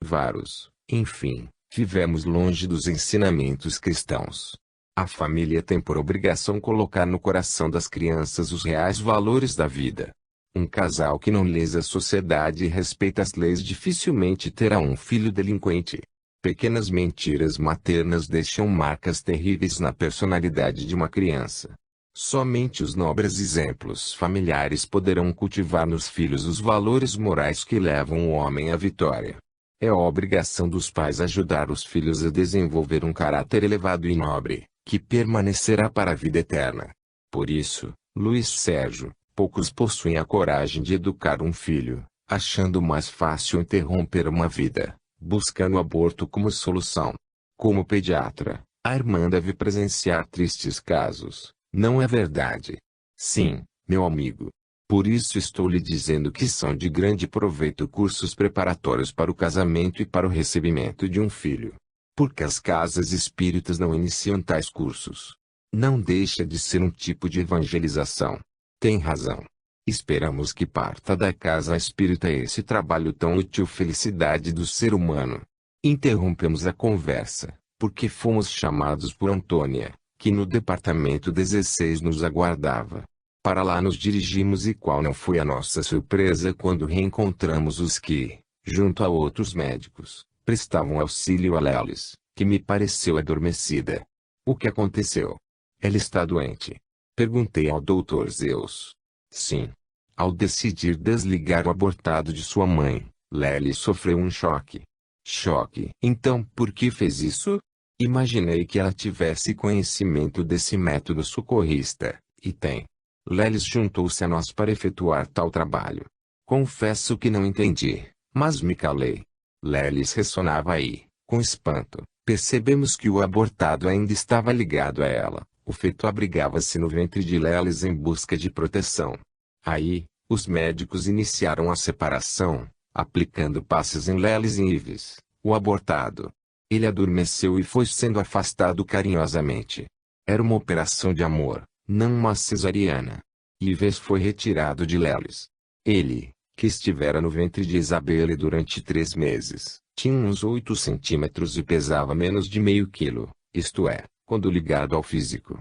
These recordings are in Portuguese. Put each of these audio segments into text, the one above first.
Varos, enfim, vivemos longe dos ensinamentos cristãos. A família tem por obrigação colocar no coração das crianças os reais valores da vida. Um casal que não lesa a sociedade e respeita as leis dificilmente terá um filho delinquente. Pequenas mentiras maternas deixam marcas terríveis na personalidade de uma criança. Somente os nobres exemplos familiares poderão cultivar nos filhos os valores morais que levam o homem à vitória. É obrigação dos pais ajudar os filhos a desenvolver um caráter elevado e nobre, que permanecerá para a vida eterna. Por isso, Luiz Sérgio, poucos possuem a coragem de educar um filho, achando mais fácil interromper uma vida, buscando o aborto como solução. Como pediatra, a irmã deve presenciar tristes casos, não é verdade? Sim, meu amigo. Por isso estou lhe dizendo que são de grande proveito cursos preparatórios para o casamento e para o recebimento de um filho. Porque as casas espíritas não iniciam tais cursos. Não deixa de ser um tipo de evangelização. Tem razão. Esperamos que parta da casa espírita esse trabalho tão útil. Felicidade do ser humano. Interrompemos a conversa, porque fomos chamados por Antônia, que no departamento 16 nos aguardava. Para lá nos dirigimos e qual não foi a nossa surpresa quando reencontramos os que, junto a outros médicos, prestavam auxílio a Lelis, que me pareceu adormecida. O que aconteceu? Ela está doente. Perguntei ao Dr. Zeus. Sim. Ao decidir desligar o abortado de sua mãe, Lelis sofreu um choque. Choque? Então por que fez isso? Imaginei que ela tivesse conhecimento desse método socorrista, e tem. Lelis juntou-se a nós para efetuar tal trabalho. Confesso que não entendi, mas me calei. Lelis ressonava aí, com espanto. Percebemos que o abortado ainda estava ligado a ela. O feto abrigava-se no ventre de Lelis em busca de proteção. Aí, os médicos iniciaram a separação, aplicando passes em Lelis e Ives, o abortado. Ele adormeceu e foi sendo afastado carinhosamente. Era uma operação de amor, não uma cesariana. Ives foi retirado de Lelis. Ele, que estivera no ventre de Isabelle durante 3 meses, tinha uns 8 centímetros e pesava menos de meio quilo, isto é, quando ligado ao físico.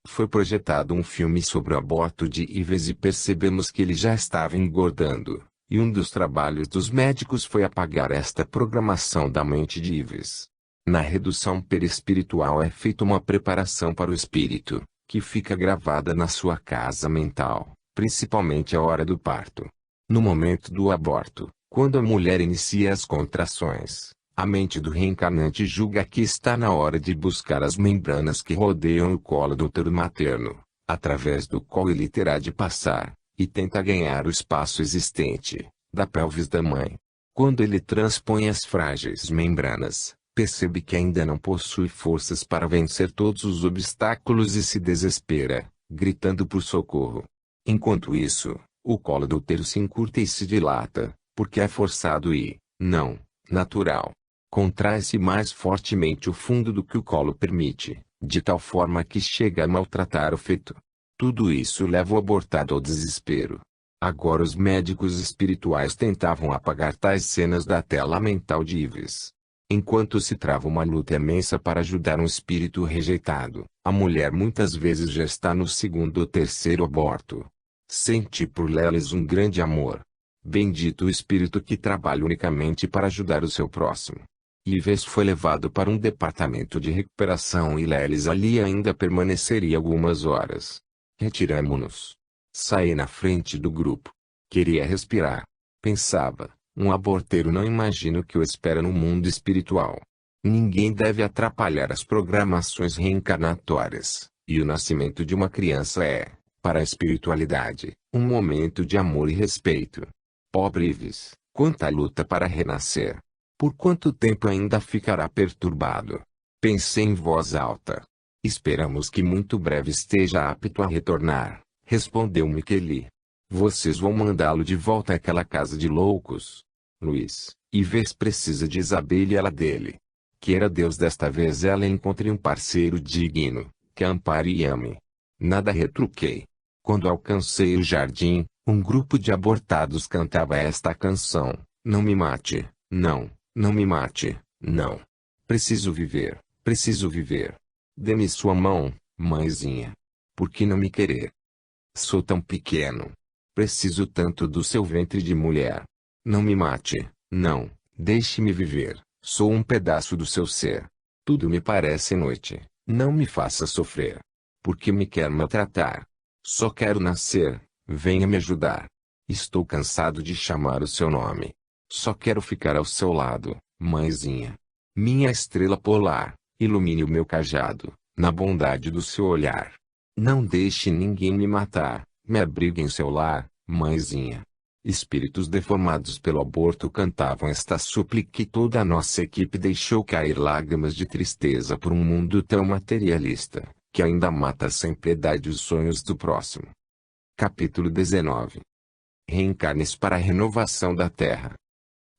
Foi projetado um filme sobre o aborto de Ives e percebemos que ele já estava engordando, e um dos trabalhos dos médicos foi apagar esta programação da mente de Ives. Na redução perispiritual é feita uma preparação para o espírito, que fica gravada na sua casa mental, principalmente a hora do parto. No momento do aborto, quando a mulher inicia as contrações, a mente do reencarnante julga que está na hora de buscar as membranas que rodeiam o colo do útero materno, através do qual ele terá de passar, e tenta ganhar o espaço existente, da pelvis da mãe. Quando ele transpõe as frágeis membranas, percebe que ainda não possui forças para vencer todos os obstáculos e se desespera, gritando por socorro. Enquanto isso, o colo do útero se encurta e se dilata, porque é forçado e, não, natural. Contrai-se mais fortemente o fundo do que o colo permite, de tal forma que chega a maltratar o feto. Tudo isso leva o abortado ao desespero. Agora os médicos espirituais tentavam apagar tais cenas da tela mental de Ives. Enquanto se trava uma luta imensa para ajudar um espírito rejeitado, a mulher muitas vezes já está no 2º ou 3º aborto. Senti por Lelis um grande amor. Bendito o espírito que trabalha unicamente para ajudar o seu próximo. Ives foi levado para um departamento de recuperação e Lelis ali ainda permaneceria algumas horas. Retiramo-nos. Saí na frente do grupo. Queria respirar. Pensava, um aborteiro não imagina o que o espera no mundo espiritual. Ninguém deve atrapalhar as programações reencarnatórias, e o nascimento de uma criança é, para a espiritualidade, um momento de amor e respeito. Pobre Ives, quanta luta para renascer! Por quanto tempo ainda ficará perturbado? Pensei em voz alta. Esperamos que muito breve esteja apto a retornar, respondeu Micheli. Vocês vão mandá-lo de volta àquela casa de loucos? Luiz, Ives precisa de Isabelle e ela dele. Queira Deus desta vez ela encontre um parceiro digno, que a ampare e ame. Nada retruquei. Quando alcancei o jardim, um grupo de abortados cantava esta canção: Não me mate, não, Não me mate, não. Preciso viver, preciso viver. Dê-me sua mão, mãezinha. Por que não me querer? Sou tão pequeno. Preciso tanto do seu ventre de mulher. Não me mate, não. Deixe-me viver. Sou um pedaço do seu ser. Tudo me parece noite. Não me faça sofrer. Por que me quer maltratar? Só quero nascer. Venha me ajudar. Estou cansado de chamar o seu nome. Só quero ficar ao seu lado, mãezinha. Minha estrela polar, ilumine o meu cajado, na bondade do seu olhar. Não deixe ninguém me matar, me abrigue em seu lar, mãezinha. Espíritos deformados pelo aborto cantavam esta súplica e toda a nossa equipe deixou cair lágrimas de tristeza por um mundo tão materialista, que ainda mata sem piedade os sonhos do próximo. Capítulo 19. Reencarnes para a renovação da Terra.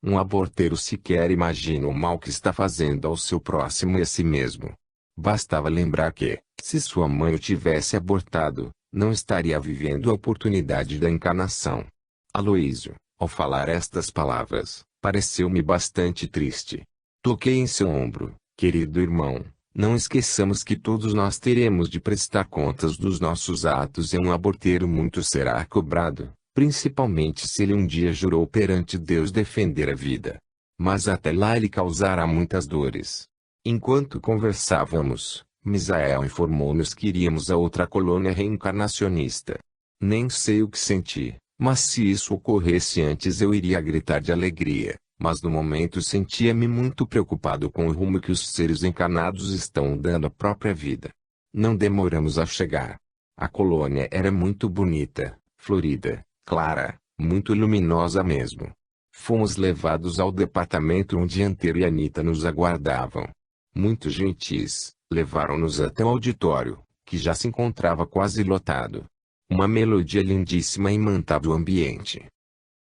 Um aborteiro sequer imagina o mal que está fazendo ao seu próximo e a si mesmo. Bastava lembrar que, se sua mãe o tivesse abortado, não estaria vivendo a oportunidade da encarnação. Aloísio, ao falar estas palavras, pareceu-me bastante triste. Toquei em seu ombro, querido irmão, não esqueçamos que todos nós teremos de prestar contas dos nossos atos e um aborteiro muito será cobrado, principalmente se ele um dia jurou perante Deus defender a vida. Mas até lá ele causará muitas dores. Enquanto conversávamos, Misael informou-nos que iríamos a outra colônia reencarnacionista. Nem sei o que senti, mas se isso ocorresse antes eu iria gritar de alegria, mas no momento sentia-me muito preocupado com o rumo que os seres encarnados estão dando à própria vida. Não demoramos a chegar. A colônia era muito bonita, florida, clara, muito luminosa mesmo. Fomos levados ao departamento onde Antero e Anita nos aguardavam. Muito gentis, levaram-nos até o auditório, que já se encontrava quase lotado. Uma melodia lindíssima imantava o ambiente.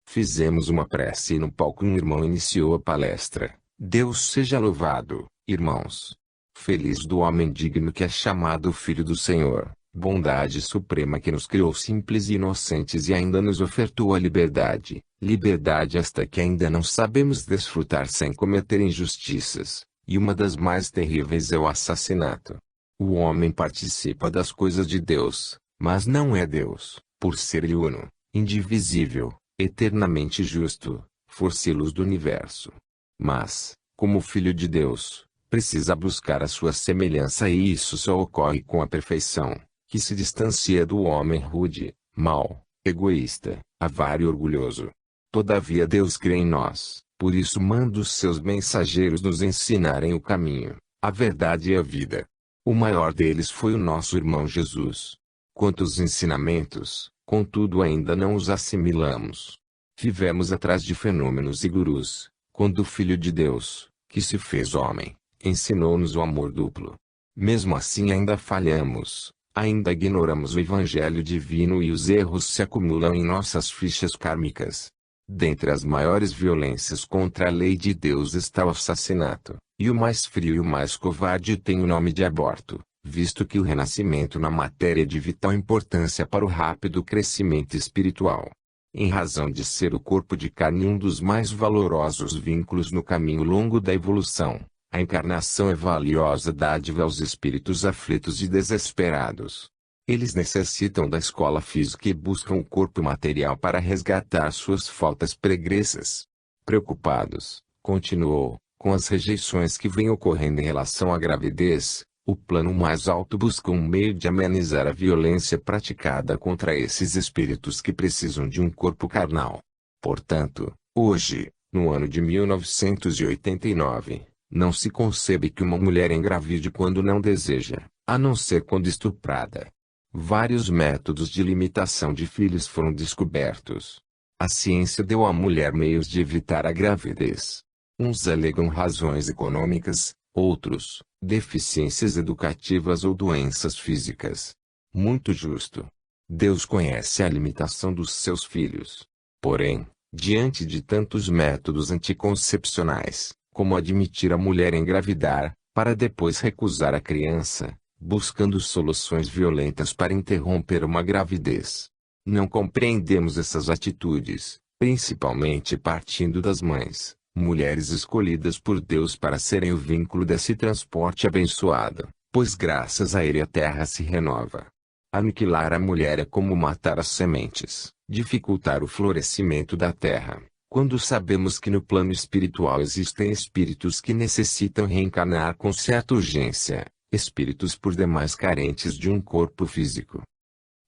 Fizemos uma prece e no palco um irmão iniciou a palestra. Deus seja louvado, irmãos. Feliz do homem digno que é chamado Filho do Senhor, bondade suprema que nos criou simples e inocentes e ainda nos ofertou a liberdade, liberdade esta que ainda não sabemos desfrutar sem cometer injustiças. E uma das mais terríveis é o assassinato. O homem participa das coisas de Deus, mas não é Deus, por ser Ele uno, indivisível, eternamente justo, força-luz do universo. Mas, como filho de Deus, precisa buscar a sua semelhança e isso só ocorre com a perfeição, que se distancia do homem rude, mau, egoísta, avaro e orgulhoso. Todavia Deus crê em nós. Por isso manda os seus mensageiros nos ensinarem o caminho, a verdade e a vida. O maior deles foi o nosso irmão Jesus. Quantos ensinamentos, contudo ainda não os assimilamos. Vivemos atrás de fenômenos e gurus, quando o Filho de Deus, que se fez homem, ensinou-nos o amor duplo. Mesmo assim ainda falhamos, ainda ignoramos o Evangelho divino e os erros se acumulam em nossas fichas kármicas. Dentre as maiores violências contra a lei de Deus está o assassinato, e o mais frio e o mais covarde tem o nome de aborto, visto que o renascimento na matéria é de vital importância para o rápido crescimento espiritual. Em razão de ser o corpo de carne um dos mais valorosos vínculos no caminho longo da evolução, a encarnação é valiosa dádiva aos espíritos aflitos e desesperados. Eles necessitam da escola física e buscam o corpo material para resgatar suas faltas pregressas. Preocupados, continuou, com as rejeições que vêm ocorrendo em relação à gravidez, o plano mais alto busca um meio de amenizar a violência praticada contra esses espíritos que precisam de um corpo carnal. Portanto, hoje, no ano de 1989, não se concebe que uma mulher engravide quando não deseja, a não ser quando estuprada. Vários métodos de limitação de filhos foram descobertos. A ciência deu à mulher meios de evitar a gravidez. Uns alegam razões econômicas, outros, deficiências educativas ou doenças físicas. Muito justo. Deus conhece a limitação dos seus filhos. Porém, diante de tantos métodos anticoncepcionais, como admitir a mulher engravidar, para depois recusar a criança, buscando soluções violentas para interromper uma gravidez. Não compreendemos essas atitudes, principalmente partindo das mães, mulheres escolhidas por Deus para serem o vínculo desse transporte abençoado, pois graças a ele a terra se renova. Aniquilar a mulher é como matar as sementes, dificultar o florescimento da terra. Quando sabemos que no plano espiritual existem espíritos que necessitam reencarnar com certa urgência, espíritos por demais carentes de um corpo físico.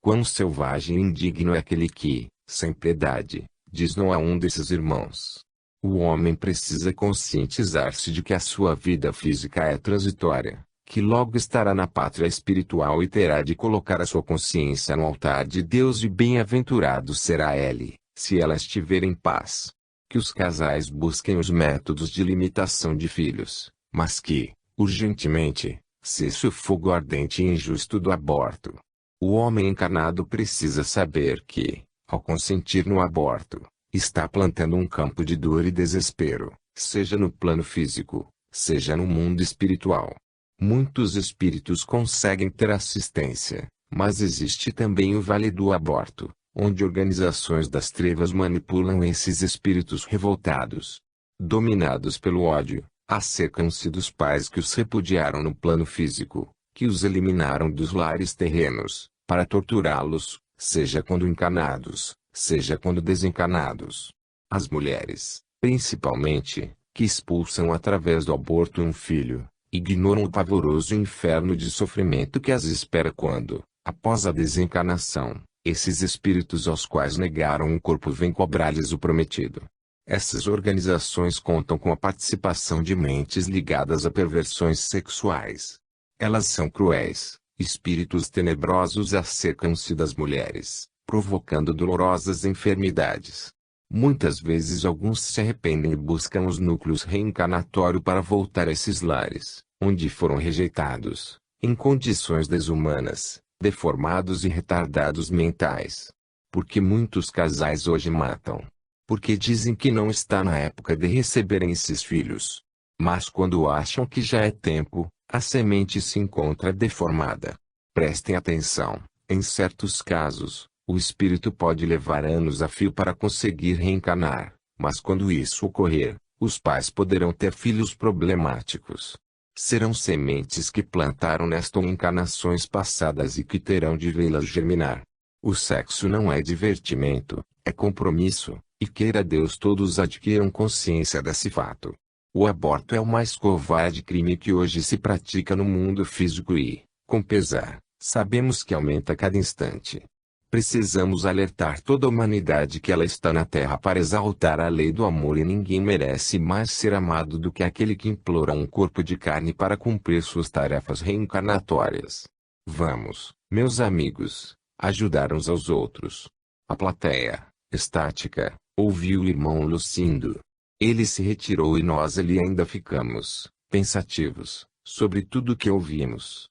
Quão selvagem e indigno é aquele que, sem piedade, diz não a um desses irmãos. O homem precisa conscientizar-se de que a sua vida física é transitória, que logo estará na pátria espiritual e terá de colocar a sua consciência no altar de Deus e bem-aventurado será ele, se ela estiver em paz. Que os casais busquem os métodos de limitação de filhos, mas que, urgentemente, cesse o fogo ardente e injusto do aborto. O homem encarnado precisa saber que, ao consentir no aborto, está plantando um campo de dor e desespero, seja no plano físico, seja no mundo espiritual. Muitos espíritos conseguem ter assistência, mas existe também o vale do aborto, onde organizações das trevas manipulam esses espíritos revoltados. Dominados pelo ódio, acercam-se dos pais que os repudiaram no plano físico, que os eliminaram dos lares terrenos, para torturá-los, seja quando encarnados, seja quando desencarnados. As mulheres, principalmente, que expulsam através do aborto um filho, ignoram o pavoroso inferno de sofrimento que as espera quando, após a desencarnação, esses espíritos aos quais negaram um corpo vêm cobrar-lhes o prometido. Essas organizações contam com a participação de mentes ligadas a perversões sexuais. Elas são cruéis, espíritos tenebrosos acercam-se das mulheres, provocando dolorosas enfermidades. Muitas vezes alguns se arrependem e buscam os núcleos reencarnatórios para voltar a esses lares, onde foram rejeitados, em condições desumanas, deformados e retardados mentais. Porque muitos casais hoje matam. Porque dizem que não está na época de receberem esses filhos. Mas quando acham que já é tempo, a semente se encontra deformada. Prestem atenção, em certos casos, o espírito pode levar anos a fio para conseguir reencarnar, mas quando isso ocorrer, os pais poderão ter filhos problemáticos. Serão sementes que plantaram nestas encarnações passadas e que terão de vê-las germinar. O sexo não é divertimento, é compromisso, e queira Deus todos adquiram consciência desse fato. O aborto é o mais covarde crime que hoje se pratica no mundo físico e, com pesar, sabemos que aumenta a cada instante. Precisamos alertar toda a humanidade que ela está na Terra para exaltar a lei do amor e ninguém merece mais ser amado do que aquele que implora um corpo de carne para cumprir suas tarefas reencarnatórias. Vamos, meus amigos, ajudar uns aos outros. A plateia, estática, ouviu o irmão Lucindo. Ele se retirou e nós ali ainda ficamos, pensativos, sobre tudo o que ouvimos.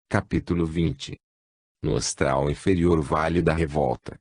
Capítulo 20. No astral inferior Vale da Revolta.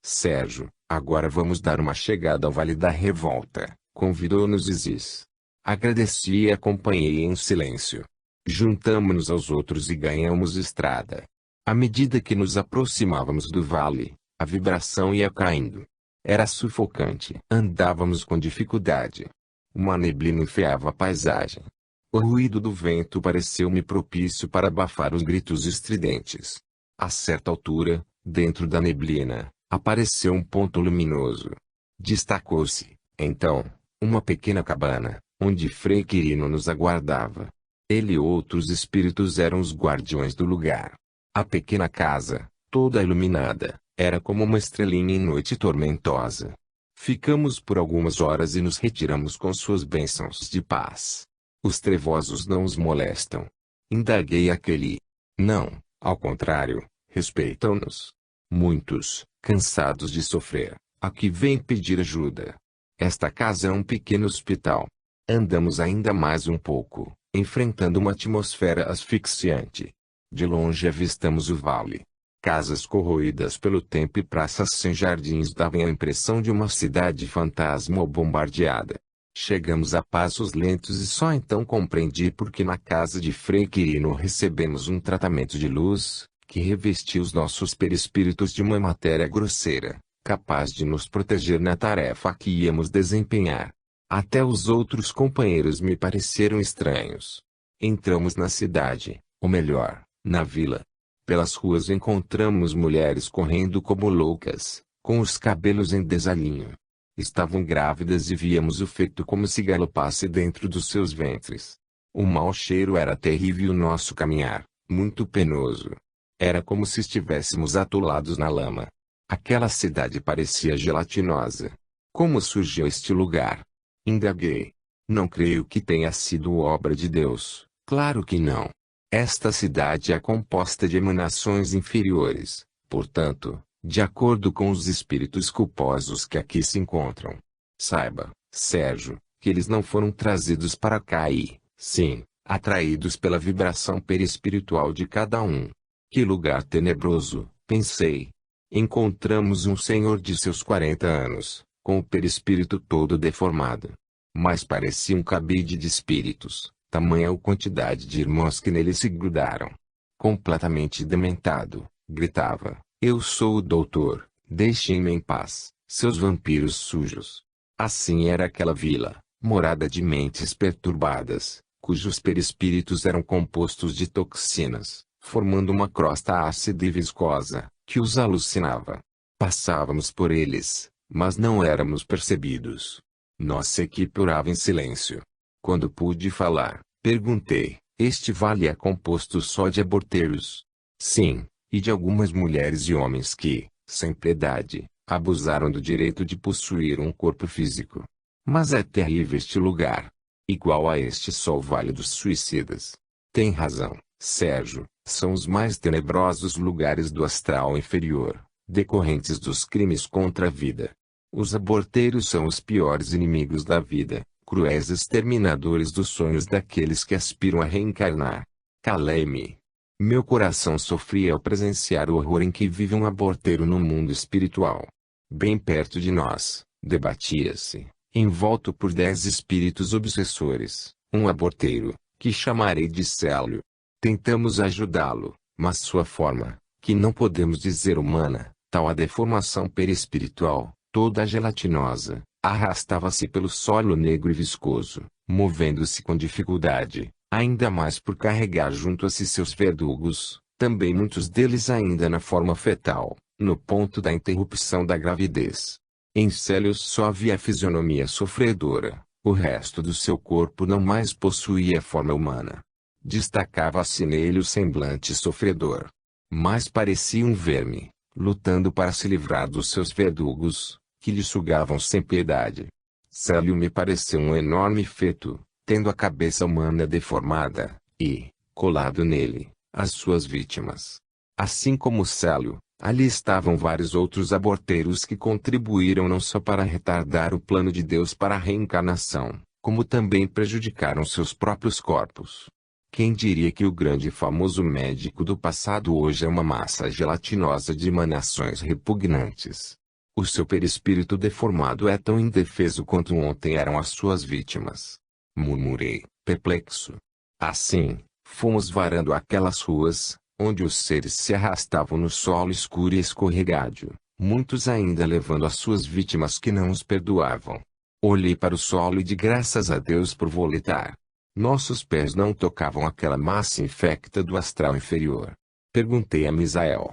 Sérgio, agora vamos dar uma chegada ao Vale da Revolta, convidou-nos Isis. Agradeci e acompanhei em silêncio. Juntamos-nos aos outros e ganhamos estrada. À medida que nos aproximávamos do vale, a vibração ia caindo. Era sufocante. Andávamos com dificuldade. Uma neblina enfeiava a paisagem. O ruído do vento pareceu-me propício para abafar os gritos estridentes. A certa altura, dentro da neblina, apareceu um ponto luminoso. Destacou-se, então, uma pequena cabana, onde Frei Quirino nos aguardava. Ele e outros espíritos eram os guardiões do lugar. A pequena casa, toda iluminada, era como uma estrelinha em noite tormentosa. Ficamos por algumas horas e nos retiramos com suas bênçãos de paz. Os trevosos não os molestam. Indaguei aquele. Não, ao contrário, respeitam-nos. Muitos, cansados de sofrer, aqui vêm pedir ajuda. Esta casa é um pequeno hospital. Andamos ainda mais um pouco, enfrentando uma atmosfera asfixiante. De longe avistamos o vale. Casas corroídas pelo tempo e praças sem jardins davam a impressão de uma cidade fantasma ou bombardeada. Chegamos a passos lentos e só então compreendi por que na casa de Frei Quirino recebemos um tratamento de luz, que revestia os nossos perispíritos de uma matéria grosseira, capaz de nos proteger na tarefa que íamos desempenhar. Até os outros companheiros me pareceram estranhos. Entramos na cidade, ou melhor, na vila. Pelas ruas encontramos mulheres correndo como loucas, com os cabelos em desalinho. Estavam grávidas e víamos o feto como se galopasse dentro dos seus ventres. O mau cheiro era terrível e o nosso caminhar, muito penoso. Era como se estivéssemos atolados na lama. Aquela cidade parecia gelatinosa. Como surgiu este lugar? Indaguei. Não creio que tenha sido obra de Deus. Claro que não. Esta cidade é composta de emanações inferiores, portanto, de acordo com os espíritos culposos que aqui se encontram. Saiba, Sérgio, que eles não foram trazidos para cá e, sim, atraídos pela vibração perispiritual de cada um. Que lugar tenebroso, pensei. Encontramos um senhor de seus 40 anos, com o perispírito todo deformado. Mas parecia um cabide de espíritos, tamanha a quantidade de irmãos que nele se grudaram. Completamente dementado, gritava: "Eu sou o doutor, deixem-me em paz, seus vampiros sujos." Assim era aquela vila, morada de mentes perturbadas, cujos perispíritos eram compostos de toxinas, formando uma crosta ácida e viscosa, que os alucinava. Passávamos por eles, mas não éramos percebidos. Nossa equipe orava em silêncio. Quando pude falar, perguntei: "Este vale é composto só de aborteiros?" "Sim, e de algumas mulheres e homens que, sem piedade, abusaram do direito de possuir um corpo físico. Mas é terrível este lugar. Igual a este só o Vale dos Suicidas." "Tem razão, Sérgio, são os mais tenebrosos lugares do astral inferior, decorrentes dos crimes contra a vida. Os aborteiros são os piores inimigos da vida, cruéis exterminadores dos sonhos daqueles que aspiram a reencarnar." Calei-me. Meu coração sofria ao presenciar o horror em que vive um aborteiro no mundo espiritual. Bem perto de nós, debatia-se, envolto por 10 espíritos obsessores, um aborteiro, que chamarei de Célio. Tentamos ajudá-lo, mas sua forma, que não podemos dizer humana, tal a deformação perispiritual, toda gelatinosa, arrastava-se pelo solo negro e viscoso, movendo-se com dificuldade, ainda mais por carregar junto a si seus verdugos, também muitos deles ainda na forma fetal, no ponto da interrupção da gravidez. Em Célio só havia a fisionomia sofredora, o resto do seu corpo não mais possuía forma humana. Destacava-se nele o semblante sofredor. Mas parecia um verme, lutando para se livrar dos seus verdugos, que lhe sugavam sem piedade. Célio me pareceu um enorme feto, tendo a cabeça humana deformada, e, colado nele, as suas vítimas. Assim como Célio, ali estavam vários outros aborteiros que contribuíram não só para retardar o plano de Deus para a reencarnação, como também prejudicaram seus próprios corpos. Quem diria que o grande e famoso médico do passado hoje é uma massa gelatinosa de emanações repugnantes? O seu perispírito deformado é tão indefeso quanto ontem eram as suas vítimas. Murmurei, perplexo. Assim, fomos varando aquelas ruas, onde os seres se arrastavam no solo escuro e escorregadio, muitos ainda levando as suas vítimas que não os perdoavam. Olhei para o solo e de graças a Deus por voletar. Nossos pés não tocavam aquela massa infecta do astral inferior. Perguntei a Misael: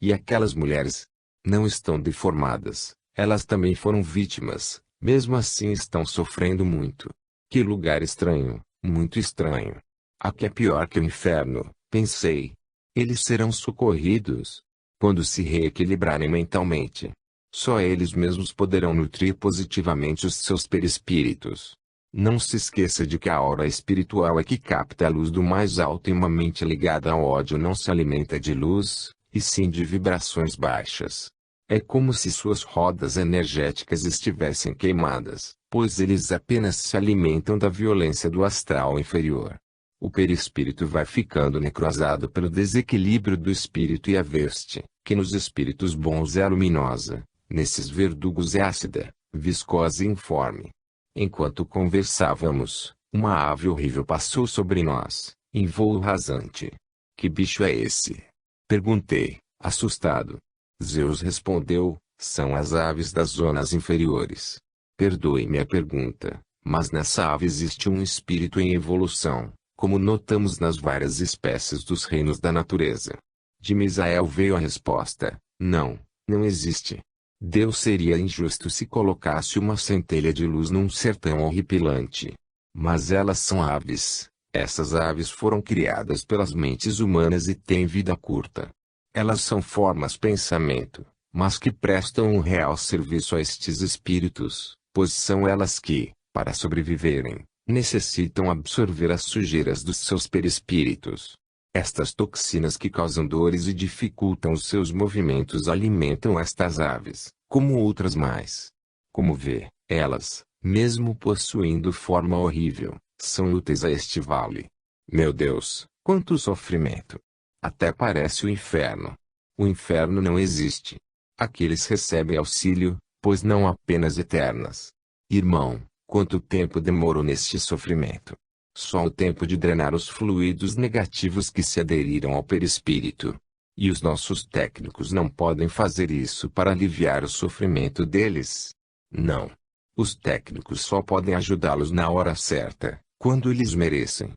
"E aquelas mulheres? Não estão deformadas, elas também foram vítimas, mesmo assim estão sofrendo muito." Que lugar estranho, muito estranho. Aqui é pior que o inferno, pensei. Eles serão socorridos quando se reequilibrarem mentalmente. Só eles mesmos poderão nutrir positivamente os seus perispíritos. Não se esqueça de que a aura espiritual é que capta a luz do mais alto e uma mente ligada ao ódio não se alimenta de luz, e sim de vibrações baixas. É como se suas rodas energéticas estivessem queimadas, pois eles apenas se alimentam da violência do astral inferior. O perispírito vai ficando necrosado pelo desequilíbrio do espírito e a veste, que nos espíritos bons é luminosa, nesses verdugos é ácida, viscosa e informe. Enquanto conversávamos, uma ave horrível passou sobre nós, em voo rasante. "Que bicho é esse?" perguntei, assustado. Zeus respondeu: "São as aves das zonas inferiores." Perdoe-me a pergunta, mas nessa ave existe um espírito em evolução, como notamos nas várias espécies dos reinos da natureza. De Misael veio a resposta: não, não existe. Deus seria injusto se colocasse uma centelha de luz num sertão horripilante. Mas elas são aves. Essas aves foram criadas pelas mentes humanas e têm vida curta. Elas são formas pensamento, mas que prestam um real serviço a estes espíritos, pois são elas que, para sobreviverem, necessitam absorver as sujeiras dos seus perispíritos. Estas toxinas que causam dores e dificultam os seus movimentos alimentam estas aves, como outras mais. Como vê, elas, mesmo possuindo forma horrível, são úteis a este vale. Meu Deus, quanto sofrimento! Até parece o inferno. O inferno não existe. Aqueles recebem auxílio, pois não há penas eternas. Irmão, quanto tempo demorou neste sofrimento? Só o tempo de drenar os fluidos negativos que se aderiram ao perispírito. E os nossos técnicos não podem fazer isso para aliviar o sofrimento deles. Não. Os técnicos só podem ajudá-los na hora certa, quando eles merecem.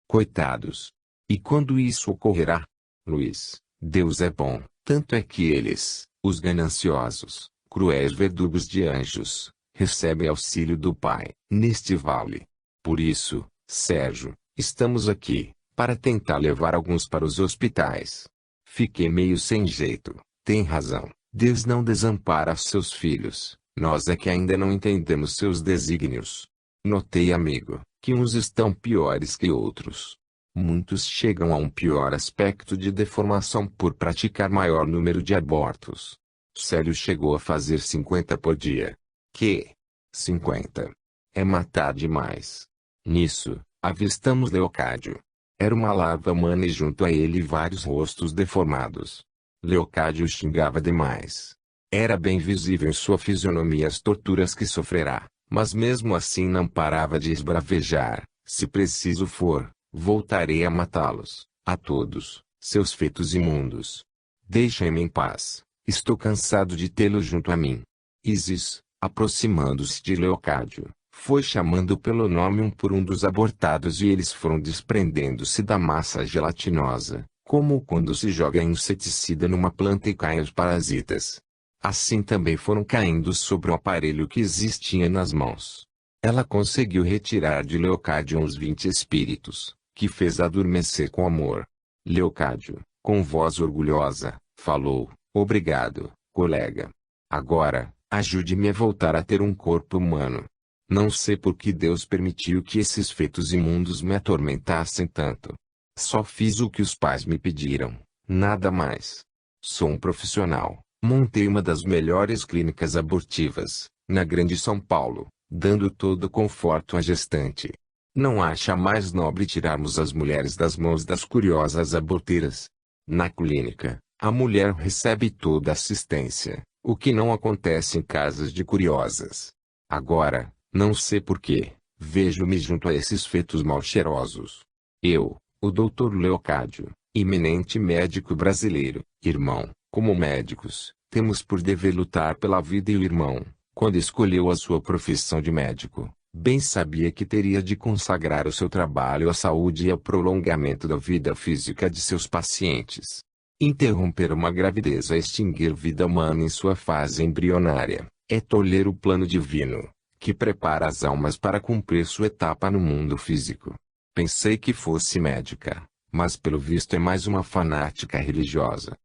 Coitados! E quando isso ocorrerá? Luiz, Deus é bom, tanto é que eles, os gananciosos, cruéis verdugos de anjos, recebem auxílio do Pai, neste vale. Por isso, Sérgio, estamos aqui, para tentar levar alguns para os hospitais. Fiquei meio sem jeito, tem razão, Deus não desampara seus filhos, nós é que ainda não entendemos seus desígnios. Notei, amigo, que uns estão piores que outros. Muitos chegam a um pior aspecto de deformação por praticar maior número de abortos. Célio chegou a fazer 50 por dia. Que? 50. É matar demais. Nisso, avistamos Leocádio. Era uma larva humana e junto a ele vários rostos deformados. Leocádio xingava demais. Era bem visível em sua fisionomia as torturas que sofrerá, mas mesmo assim não parava de esbravejar: se preciso for, voltarei a matá-los, a todos, seus feitos imundos. Deixem-me em paz, estou cansado de tê-los junto a mim. Isis, aproximando-se de Leocádio, foi chamando pelo nome um por um dos abortados e eles foram desprendendo-se da massa gelatinosa, como quando se joga inseticida numa planta e caem os parasitas. Assim também foram caindo sobre o aparelho que existia nas mãos. Ela conseguiu retirar de Leocádio uns 20 espíritos, que fez adormecer com amor. Leocádio, com voz orgulhosa, falou: obrigado, colega. Agora, ajude-me a voltar a ter um corpo humano. Não sei por que Deus permitiu que esses feitos imundos me atormentassem tanto. Só fiz o que os pais me pediram, nada mais. Sou um profissional, montei uma das melhores clínicas abortivas, na Grande São Paulo, dando todo o conforto à gestante. Não acha mais nobre tirarmos as mulheres das mãos das curiosas aborteiras? Na clínica, a mulher recebe toda a assistência, o que não acontece em casas de curiosas. Agora, não sei porquê, vejo-me junto a esses feitos mal cheirosos. Eu, o Dr. Leocádio, eminente médico brasileiro, irmão, como médicos, temos por dever lutar pela vida e o irmão, quando escolheu a sua profissão de médico, bem sabia que teria de consagrar o seu trabalho à saúde e ao prolongamento da vida física de seus pacientes. Interromper uma gravidez a extinguir vida humana em sua fase embrionária, é tolher o plano divino, que prepara as almas para cumprir sua etapa no mundo físico. Pensei que fosse médica, mas pelo visto é mais uma fanática religiosa.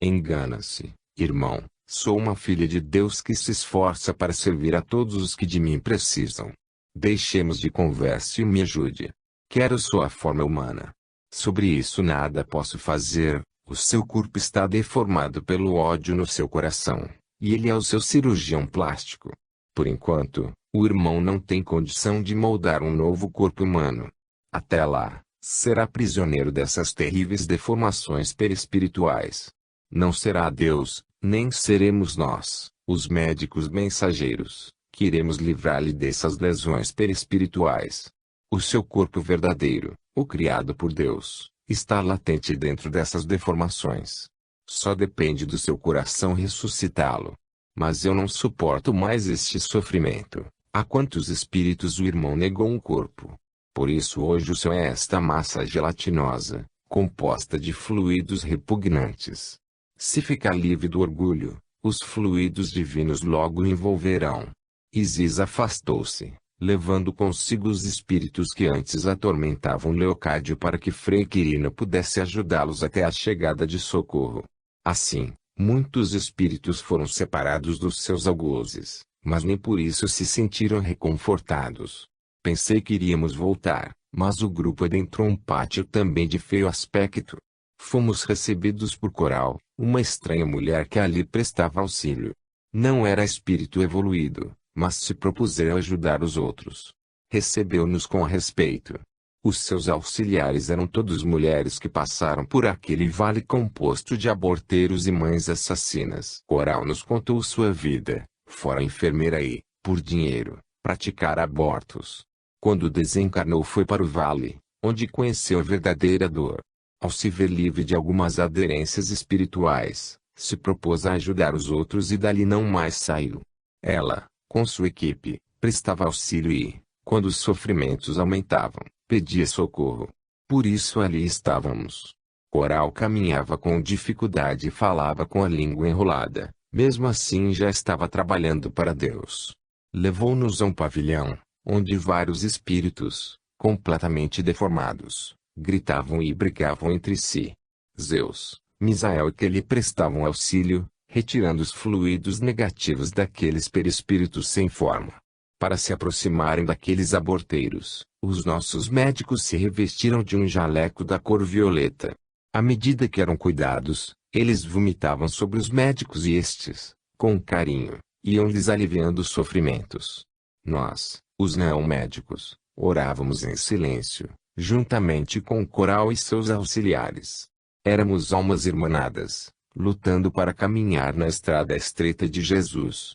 Engana-se, irmão, sou uma filha de Deus que se esforça para servir a todos os que de mim precisam. Deixemos de conversa e me ajude. Quero sua forma humana. Sobre isso nada posso fazer, o seu corpo está deformado pelo ódio no seu coração, e ele é o seu cirurgião plástico. Por enquanto, o irmão não tem condição de moldar um novo corpo humano. Até lá, será prisioneiro dessas terríveis deformações perispirituais. Não será Deus, nem seremos nós, os médicos mensageiros, que iremos livrar-lhe dessas lesões perispirituais. O seu corpo verdadeiro, o criado por Deus, está latente dentro dessas deformações. Só depende do seu coração ressuscitá-lo. Mas eu não suporto mais este sofrimento. A quantos espíritos o irmão negou um corpo? Por isso hoje o céu é esta massa gelatinosa, composta de fluidos repugnantes. Se ficar livre do orgulho, os fluidos divinos logo o envolverão. Isis afastou-se, levando consigo os espíritos que antes atormentavam Leocádio para que Frei Quirino pudesse ajudá-los até a chegada de socorro. Assim, muitos espíritos foram separados dos seus algozes, mas nem por isso se sentiram reconfortados. Pensei que iríamos voltar, mas o grupo adentrou um pátio também de feio aspecto. Fomos recebidos por Coral, uma estranha mulher que ali prestava auxílio. Não era espírito evoluído, mas se propusera ajudar os outros. Recebeu-nos com respeito. Os seus auxiliares eram todos mulheres que passaram por aquele vale composto de aborteiros e mães assassinas. Coral nos contou sua vida, fora enfermeira e, por dinheiro, praticara abortos. Quando desencarnou foi para o vale, onde conheceu a verdadeira dor. Ao se ver livre de algumas aderências espirituais, se propôs a ajudar os outros e dali não mais saiu. Ela, com sua equipe, prestava auxílio e, quando os sofrimentos aumentavam, pedia socorro. Por isso ali estávamos. Coral caminhava com dificuldade e falava com a língua enrolada, mesmo assim já estava trabalhando para Deus. Levou-nos a um pavilhão, onde vários espíritos, completamente deformados, gritavam e brigavam entre si. Zeus, Misael que lhe prestavam auxílio, retirando os fluidos negativos daqueles perispíritos sem forma. Para se aproximarem daqueles aborteiros, os nossos médicos se revestiram de um jaleco da cor violeta. À medida que eram cuidados, eles vomitavam sobre os médicos e estes, com carinho, iam lhes aliviando os sofrimentos. Nós, os não-médicos, orávamos em silêncio, juntamente com o Coral e seus auxiliares. Éramos almas irmanadas, lutando para caminhar na estrada estreita de Jesus.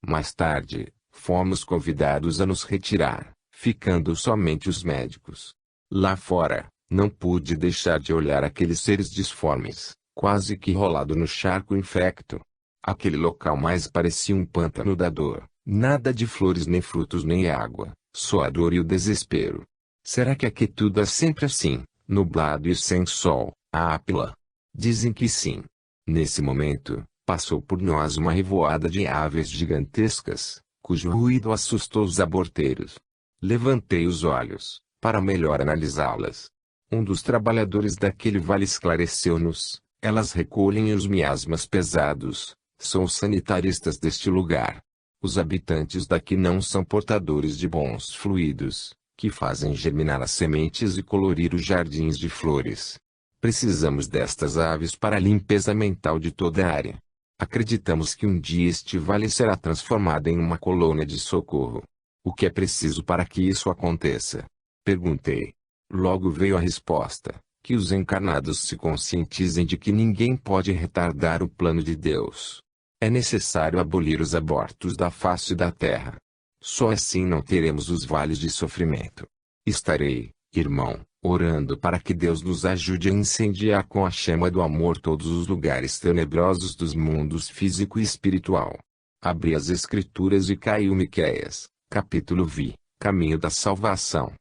Mais tarde, fomos convidados a nos retirar, ficando somente os médicos. Lá fora, não pude deixar de olhar aqueles seres disformes, quase que rolado no charco infecto. Aquele local mais parecia um pântano da dor, nada de flores nem frutos nem água, só a dor e o desespero. Será que aqui tudo é sempre assim, nublado e sem sol, Ápila? Dizem que sim. Nesse momento, passou por nós uma revoada de aves gigantescas, cujo ruído assustou os aborteiros. Levantei os olhos, para melhor analisá-las. Um dos trabalhadores daquele vale esclareceu-nos: elas recolhem os miasmas pesados, são os sanitaristas deste lugar. Os habitantes daqui não são portadores de bons fluidos, que fazem germinar as sementes e colorir os jardins de flores. Precisamos destas aves para a limpeza mental de toda a área. Acreditamos que um dia este vale será transformado em uma colônia de socorro. O que é preciso para que isso aconteça? Perguntei. Logo veio a resposta: que os encarnados se conscientizem de que ninguém pode retardar o plano de Deus. É necessário abolir os abortos da face da terra. Só assim não teremos os vales de sofrimento. Estarei, irmão, orando para que Deus nos ajude a incendiar com a chama do amor todos os lugares tenebrosos dos mundos físico e espiritual. Abri as Escrituras e caiu Miqueias, capítulo Vi, Caminho da Salvação.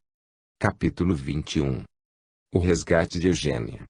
Capítulo 21. O resgate de Eugênia.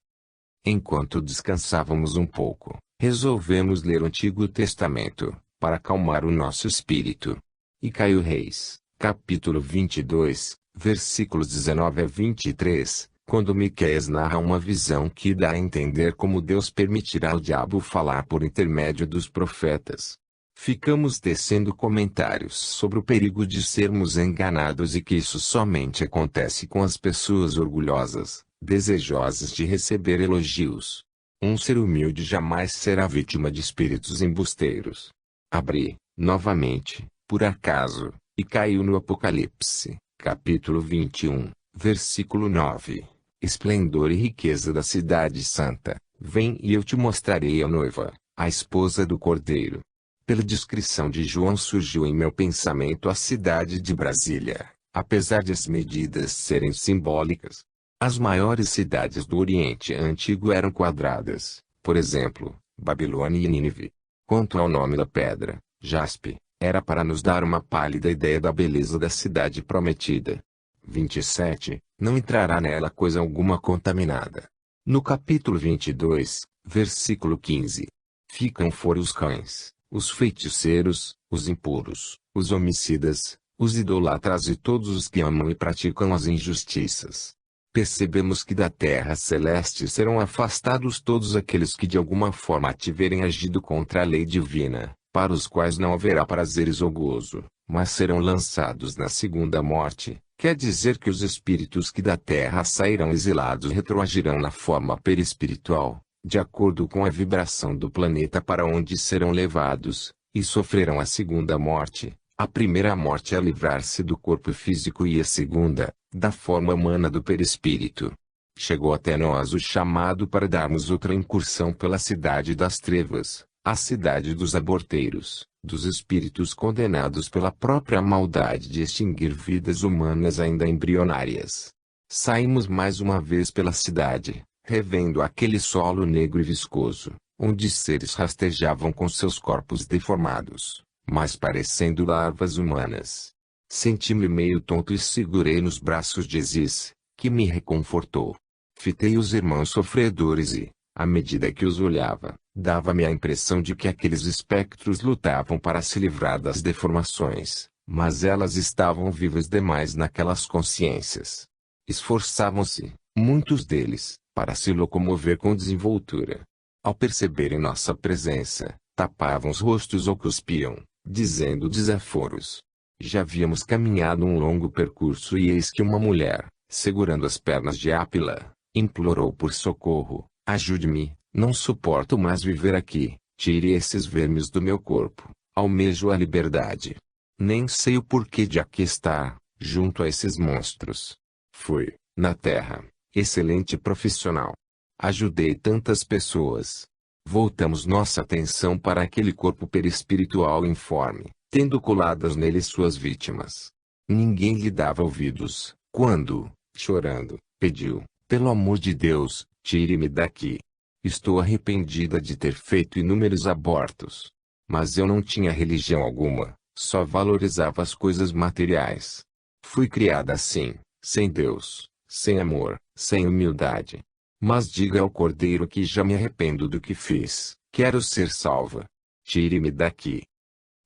Enquanto descansávamos um pouco, resolvemos ler o Antigo Testamento, para acalmar o nosso espírito. E caiu Reis, capítulo 22, versículos 19 a 23, quando Miqueias narra uma visão que dá a entender como Deus permitirá ao diabo falar por intermédio dos profetas. Ficamos tecendo comentários sobre o perigo de sermos enganados e que isso somente acontece com as pessoas orgulhosas, desejosas de receber elogios. Um ser humilde jamais será vítima de espíritos embusteiros. Abri, novamente, por acaso, e caiu no Apocalipse, capítulo 21, versículo 9. Esplendor e riqueza da cidade santa, vem e eu te mostrarei a noiva, a esposa do Cordeiro. Pela descrição de João surgiu em meu pensamento a cidade de Brasília, apesar de as medidas serem simbólicas. As maiores cidades do Oriente Antigo eram quadradas, por exemplo, Babilônia e Nínive. Quanto ao nome da pedra, jaspe, era para nos dar uma pálida ideia da beleza da cidade prometida. 27. Não entrará nela coisa alguma contaminada. No capítulo 22, versículo 15. Ficam fora os cães, os feiticeiros, os impuros, os homicidas, os idólatras e todos os que amam e praticam as injustiças. Percebemos que da terra celeste serão afastados todos aqueles que de alguma forma tiverem agido contra a lei divina, para os quais não haverá prazeres ou gozo, mas serão lançados na segunda morte. Quer dizer que os espíritos que da terra sairão exilados retroagirão na forma perispiritual, de acordo com a vibração do planeta para onde serão levados, e sofrerão a segunda morte. A primeira morte é livrar-se do corpo físico e a segunda, da forma humana do perispírito. Chegou até nós o chamado para darmos outra incursão pela cidade das trevas, a cidade dos aborteiros, dos espíritos condenados pela própria maldade de extinguir vidas humanas ainda embrionárias. Saímos mais uma vez pela cidade, revendo aquele solo negro e viscoso, onde seres rastejavam com seus corpos deformados, mas parecendo larvas humanas. Senti-me meio tonto e segurei nos braços de Isis, que me reconfortou. Fitei os irmãos sofredores e, à medida que os olhava, dava-me a impressão de que aqueles espectros lutavam para se livrar das deformações, mas elas estavam vivas demais naquelas consciências. Esforçavam-se, muitos deles, para se locomover com desenvoltura. Ao perceberem nossa presença, tapavam os rostos ou cuspiam, dizendo desaforos. Já havíamos caminhado um longo percurso e eis que uma mulher, segurando as pernas de Ápila, implorou por socorro. Ajude-me, não suporto mais viver aqui, tire esses vermes do meu corpo, almejo a liberdade. Nem sei o porquê de aqui estar, junto a esses monstros. Fui, na terra, excelente profissional. Ajudei tantas pessoas. Voltamos nossa atenção para aquele corpo perispiritual informe, tendo coladas nele suas vítimas. Ninguém lhe dava ouvidos, quando, chorando, pediu, pelo amor de Deus, tire-me daqui. Estou arrependida de ter feito inúmeros abortos. Mas eu não tinha religião alguma, só valorizava as coisas materiais. Fui criada assim, sem Deus, sem amor, sem humildade. Mas diga ao Cordeiro que já me arrependo do que fiz, quero ser salva. Tire-me daqui.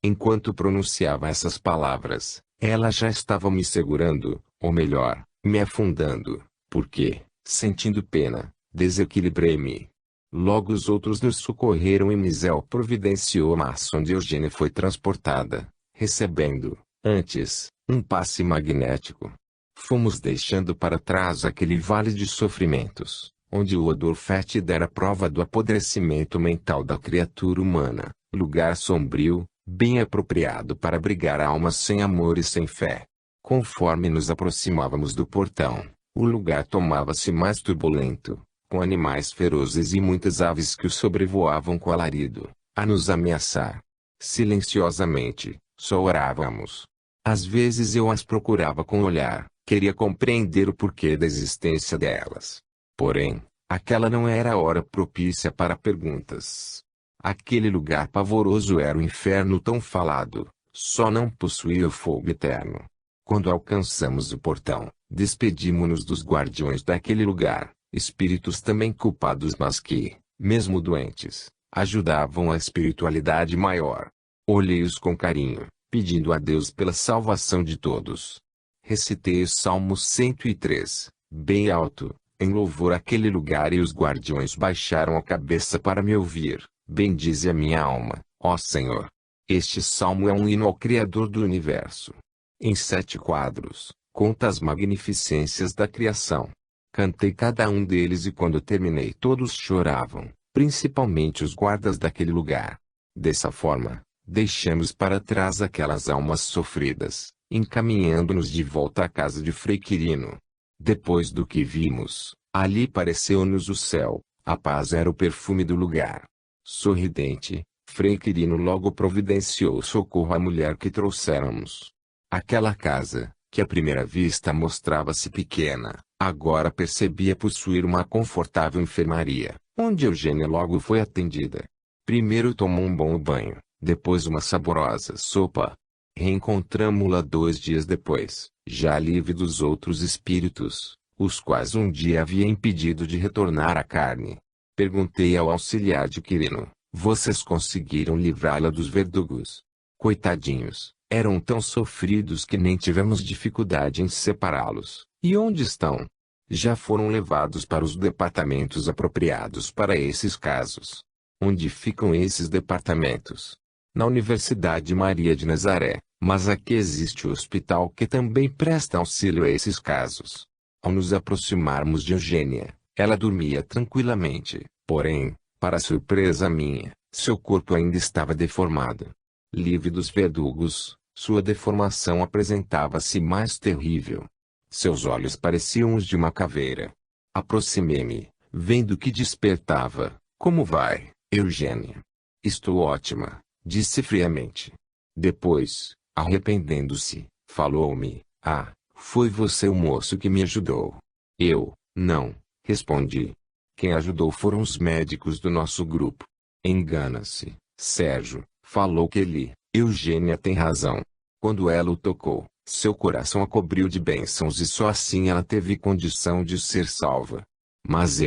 Enquanto pronunciava essas palavras, ela já estava me segurando, ou melhor, me afundando, porque, sentindo pena, desequilibrei-me. Logo os outros nos socorreram e Misel providenciou a massa onde Eugênia foi transportada, recebendo, antes, um passe magnético. Fomos deixando para trás aquele vale de sofrimentos, onde o odor fétido era prova do apodrecimento mental da criatura humana, lugar sombrio, bem apropriado para abrigar almas sem amor e sem fé. Conforme nos aproximávamos do portão, o lugar tomava-se mais turbulento, com animais ferozes e muitas aves que o sobrevoavam com alarido, a nos ameaçar. Silenciosamente, só orávamos. Às vezes eu as procurava com o olhar, queria compreender o porquê da existência delas. Porém, aquela não era a hora propícia para perguntas. Aquele lugar pavoroso era o inferno tão falado, só não possuía o fogo eterno. Quando alcançamos o portão, despedimo-nos dos guardiões daquele lugar, espíritos também culpados mas que, mesmo doentes, ajudavam a espiritualidade maior. Olhei-os com carinho, pedindo a Deus pela salvação de todos. Recitei o Salmo 103, bem alto, em louvor àquele lugar e os guardiões baixaram a cabeça para me ouvir. Bendize a minha alma, ó Senhor. Este salmo é um hino ao Criador do Universo. Em 7 quadros, conta as magnificências da criação. Cantei cada um deles e quando terminei todos choravam, principalmente os guardas daquele lugar. Dessa forma, deixamos para trás aquelas almas sofridas, encaminhando-nos de volta à casa de Frei Quirino. Depois do que vimos, ali pareceu-nos o céu, a paz era o perfume do lugar. Sorridente, Frei Quirino logo providenciou socorro à mulher que trouxéramos. Aquela casa, que à primeira vista mostrava-se pequena, agora percebia possuir uma confortável enfermaria, onde Eugênia logo foi atendida. Primeiro tomou um bom banho, depois uma saborosa sopa. Reencontramo-la 2 dias depois, já livre dos outros espíritos, os quais um dia havia impedido de retornar à carne. Perguntei ao auxiliar de Quirino: vocês conseguiram livrá-la dos verdugos? Coitadinhos, eram tão sofridos que nem tivemos dificuldade em separá-los. E onde estão? Já foram levados para os departamentos apropriados para esses casos. Onde ficam esses departamentos? Na Universidade Maria de Nazaré, mas aqui existe o hospital que também presta auxílio a esses casos. Ao nos aproximarmos de Eugênia, ela dormia tranquilamente, porém, para surpresa minha, seu corpo ainda estava deformado. Livre dos verdugos, sua deformação apresentava-se mais terrível. Seus olhos pareciam os de uma caveira. Aproximei-me, vendo que despertava. Como vai, Eugênia? Estou ótima, disse friamente. Depois, arrependendo-se, falou-me: ah, foi você o moço que me ajudou. Eu, não, respondi. Quem ajudou foram os médicos do nosso grupo. Engana-se, Sérgio, falou Kelly. Eugênia tem razão. Quando ela o tocou, seu coração a cobriu de bênçãos e só assim ela teve condição de ser salva. Mas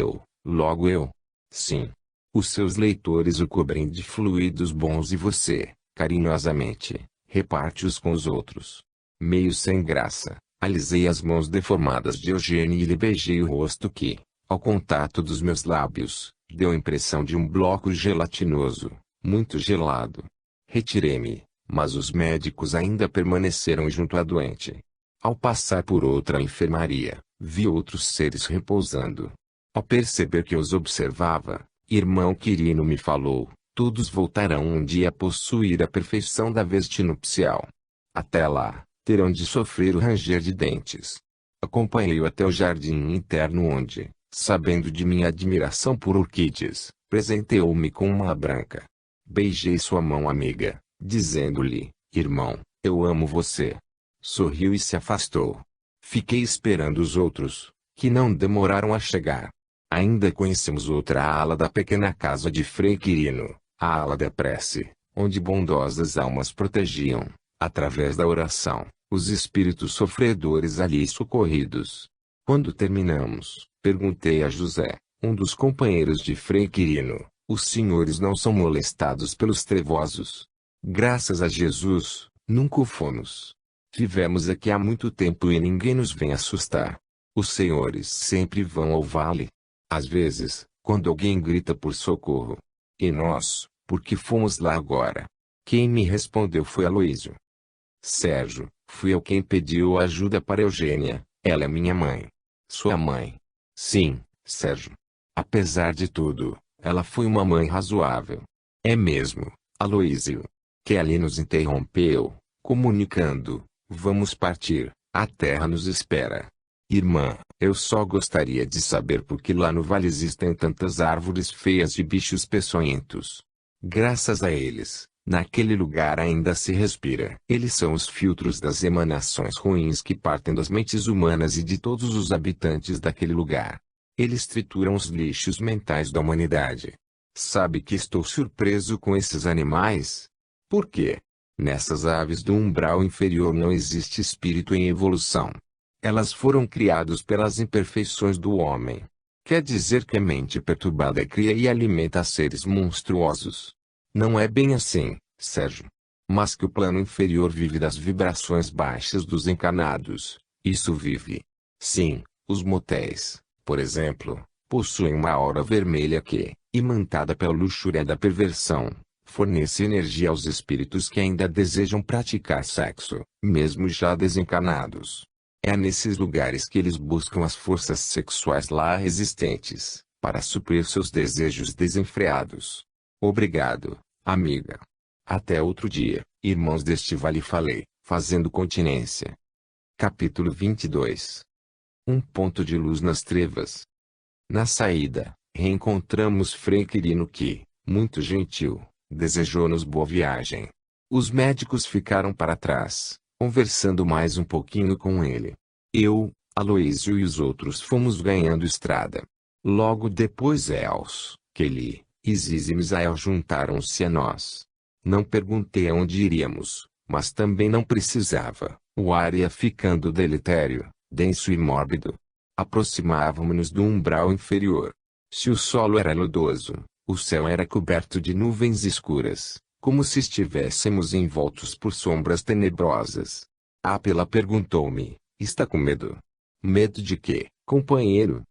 logo eu. Sim. Os seus leitores o cobrem de fluidos bons e você, carinhosamente, reparte-os com os outros. Meio sem graça, alisei as mãos deformadas de Eugênia e lhe beijei o rosto que, ao contato dos meus lábios, deu a impressão de um bloco gelatinoso, muito gelado. Retirei-me, mas os médicos ainda permaneceram junto à doente. Ao passar por outra enfermaria, vi outros seres repousando. Ao perceber que os observava, irmão Quirino me falou: todos voltarão um dia a possuir a perfeição da veste nupcial. Até lá, terão de sofrer o ranger de dentes. Acompanhei-o até o jardim interno onde, sabendo de minha admiração por orquídeas, presenteou-me com uma branca. Beijei sua mão amiga, dizendo-lhe: irmão, eu amo você. Sorriu e se afastou. Fiquei esperando os outros, que não demoraram a chegar. Ainda conhecemos outra ala da pequena casa de Frei Quirino, a ala da prece, onde bondosas almas protegiam, através da oração, os espíritos sofredores ali socorridos. Quando terminamos, perguntei a José, um dos companheiros de Frei Quirino: os senhores não são molestados pelos trevosos? Graças a Jesus, nunca o fomos. Vivemos aqui há muito tempo e ninguém nos vem assustar. Os senhores sempre vão ao vale. Às vezes, quando alguém grita por socorro. E nós, por que fomos lá agora? Quem me respondeu foi Aloísio. Sérgio, fui eu quem pediu ajuda para Eugênia, ela é minha mãe. Sua mãe? Sim, Sérgio. Apesar de tudo, ela foi uma mãe razoável. É mesmo, Aloísio. Kelly nos interrompeu, comunicando: vamos partir, a terra nos espera. Irmã, eu só gostaria de saber por que lá no vale existem tantas árvores feias de bichos peçonhentos. Graças a eles, naquele lugar ainda se respira. Eles são os filtros das emanações ruins que partem das mentes humanas e de todos os habitantes daquele lugar. Eles trituram os lixos mentais da humanidade. Sabe que estou surpreso com esses animais? Por quê? Nessas aves do umbral inferior não existe espírito em evolução. Elas foram criadas pelas imperfeições do homem. Quer dizer que a mente perturbada cria e alimenta seres monstruosos. Não é bem assim, Sérgio. Mas que o plano inferior vive das vibrações baixas dos encarnados. Isso vive. Sim, os motéis, por exemplo, possuem uma aura vermelha que, imantada pela luxúria da perversão, fornece energia aos espíritos que ainda desejam praticar sexo, mesmo já desencarnados. É nesses lugares que eles buscam as forças sexuais lá existentes, para suprir seus desejos desenfreados. Obrigado, amiga. Até outro dia, irmãos deste vale, falei, fazendo continência. Capítulo 22. Um ponto de luz nas trevas. Na saída, reencontramos Frei Quirino que, muito gentil, desejou-nos boa viagem. Os médicos ficaram para trás, conversando mais um pouquinho com ele. Eu, Aloísio e os outros fomos ganhando estrada. Logo depois Els, Kelly, Isis e Misael juntaram-se a nós. Não perguntei aonde iríamos, mas também não precisava. O ar ia ficando deletério, denso e mórbido. Aproximávamos-nos do umbral inferior. Se o solo era lodoso, o céu era coberto de nuvens escuras, como se estivéssemos envoltos por sombras tenebrosas. Ápila perguntou-me: está com medo? Medo de quê, companheiro?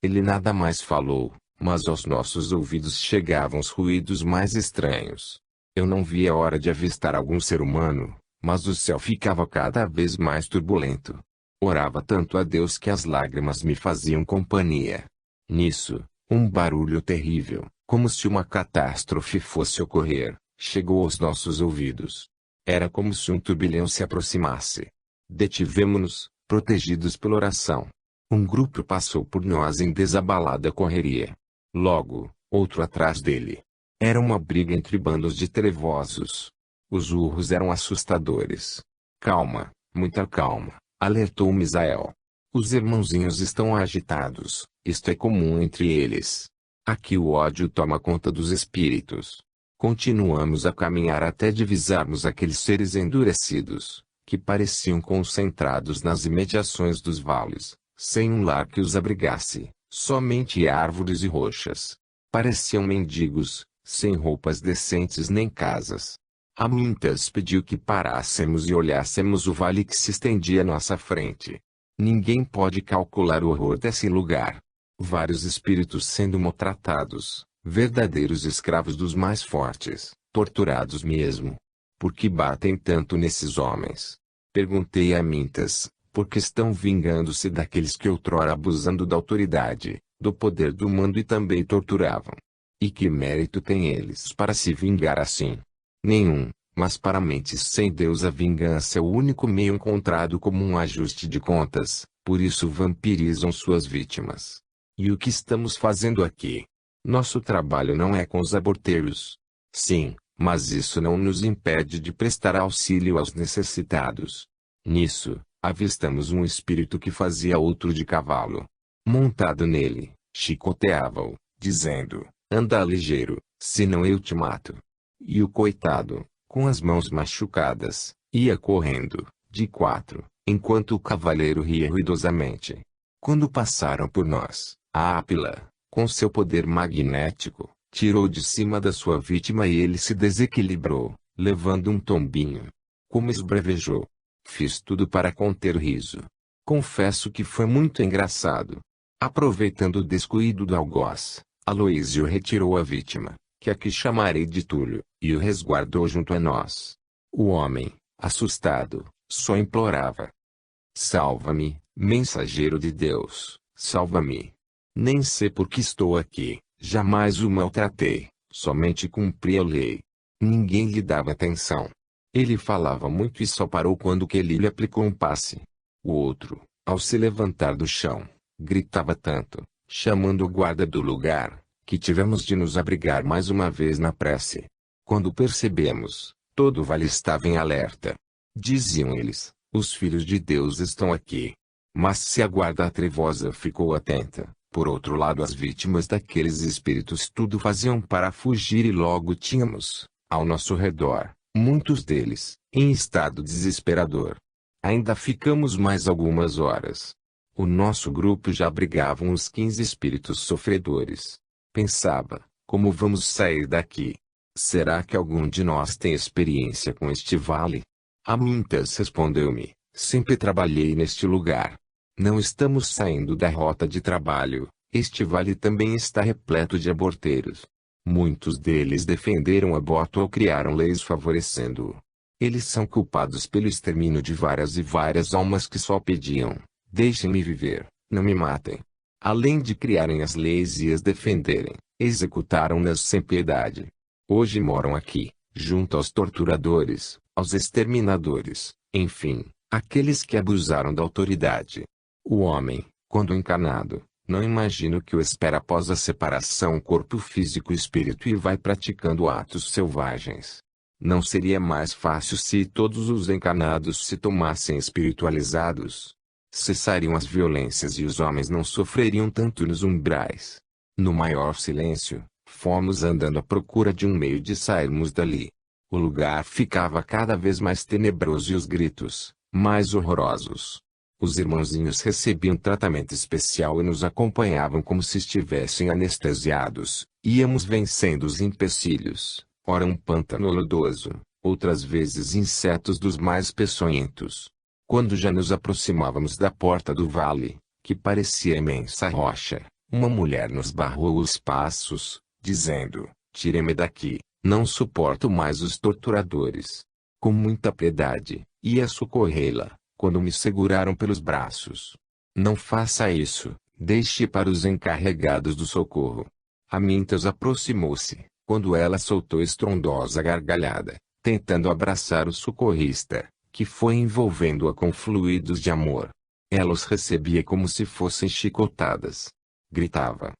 Ele nada mais falou, mas aos nossos ouvidos chegavam os ruídos mais estranhos. Eu não via a hora de avistar algum ser humano, mas o céu ficava cada vez mais turbulento. Orava tanto a Deus que as lágrimas me faziam companhia. Nisso, um barulho terrível, como se uma catástrofe fosse ocorrer, chegou aos nossos ouvidos. Era como se um turbilhão se aproximasse. Detivemo-nos, protegidos pela oração. Um grupo passou por nós em desabalada correria. Logo, outro atrás dele. Era uma briga entre bandos de trevosos. Os urros eram assustadores. Calma, muita calma, alertou Misael. Os irmãozinhos estão agitados, isto é comum entre eles. Aqui o ódio toma conta dos espíritos. Continuamos a caminhar até divisarmos aqueles seres endurecidos, que pareciam concentrados nas imediações dos vales, sem um lar que os abrigasse, somente árvores e rochas. Pareciam mendigos, sem roupas decentes nem casas. Amintas pediu que parássemos e olhássemos o vale que se estendia à nossa frente. Ninguém pode calcular o horror desse lugar. Vários espíritos sendo maltratados, verdadeiros escravos dos mais fortes, torturados mesmo. Por que batem tanto nesses homens? Perguntei a Amintas, porque estão vingando-se daqueles que outrora abusando da autoridade, do poder do mando e também torturavam. E que mérito têm eles para se vingar assim? Nenhum, mas para mentes sem Deus a vingança é o único meio encontrado como um ajuste de contas, por isso vampirizam suas vítimas. E o que estamos fazendo aqui? Nosso trabalho não é com os aborteiros. Sim, mas isso não nos impede de prestar auxílio aos necessitados. Nisso, avistamos um espírito que fazia outro de cavalo. Montado nele, chicoteava-o, dizendo: anda ligeiro, senão eu te mato. E o coitado, com as mãos machucadas, ia correndo, de quatro, enquanto o cavaleiro ria ruidosamente. Quando passaram por nós, a Ápila, com seu poder magnético, tirou de cima da sua vítima e ele se desequilibrou, levando um tombinho. Como esbravejou. Fiz tudo para conter o riso. Confesso que foi muito engraçado. Aproveitando o descuido do algoz, Aloísio retirou a vítima, que aqui chamarei de Túlio, e o resguardou junto a nós. O homem, assustado, só implorava: salva-me, mensageiro de Deus, salva-me. Nem sei por que estou aqui, jamais o maltratei, somente cumpri a lei. Ninguém lhe dava atenção. Ele falava muito e só parou quando que ele lhe aplicou um passe. O outro, ao se levantar do chão, gritava tanto, chamando o guarda do lugar, que tivemos de nos abrigar mais uma vez na prece. Quando percebemos, todo o vale estava em alerta. Diziam eles: os filhos de Deus estão aqui. Mas se a guarda trevosa ficou atenta, por outro lado as vítimas daqueles espíritos tudo faziam para fugir e logo tínhamos, ao nosso redor, muitos deles, em estado desesperador. Ainda ficamos mais algumas horas. O nosso grupo já abrigava uns 15 espíritos sofredores. Pensava: como vamos sair daqui? Será que algum de nós tem experiência com este vale? Amintas respondeu-me: sempre trabalhei neste lugar. Não estamos saindo da rota de trabalho, este vale também está repleto de aborteiros. Muitos deles defenderam o aborto ou criaram leis favorecendo-o. Eles são culpados pelo extermínio de várias e várias almas que só pediam: deixem-me viver, não me matem. Além de criarem as leis e as defenderem, executaram-nas sem piedade. Hoje moram aqui, junto aos torturadores, aos exterminadores, enfim, aqueles que abusaram da autoridade. O homem, quando encarnado, não imagina o que o espera após a separação corpo físico e espírito e vai praticando atos selvagens. Não seria mais fácil se todos os encarnados se tomassem espiritualizados? Cessariam as violências e os homens não sofreriam tanto nos umbrais. No maior silêncio, Fomos andando à procura de um meio de sairmos dali. O lugar ficava cada vez mais tenebroso e os gritos, mais horrorosos. Os irmãozinhos recebiam tratamento especial e nos acompanhavam como se estivessem anestesiados. Íamos vencendo os empecilhos, ora um pântano lodoso, outras vezes insetos dos mais peçonhentos. Quando já nos aproximávamos da porta do vale, que parecia imensa rocha, uma mulher nos barrou os passos, dizendo: "Tire-me daqui, não suporto mais os torturadores." Com muita piedade, ia socorrê-la, quando me seguraram pelos braços. "Não faça isso, deixe para os encarregados do socorro." Amintas aproximou-se, quando ela soltou estrondosa gargalhada, tentando abraçar o socorrista, que foi envolvendo-a com fluidos de amor. Ela os recebia como se fossem chicotadas. Gritava: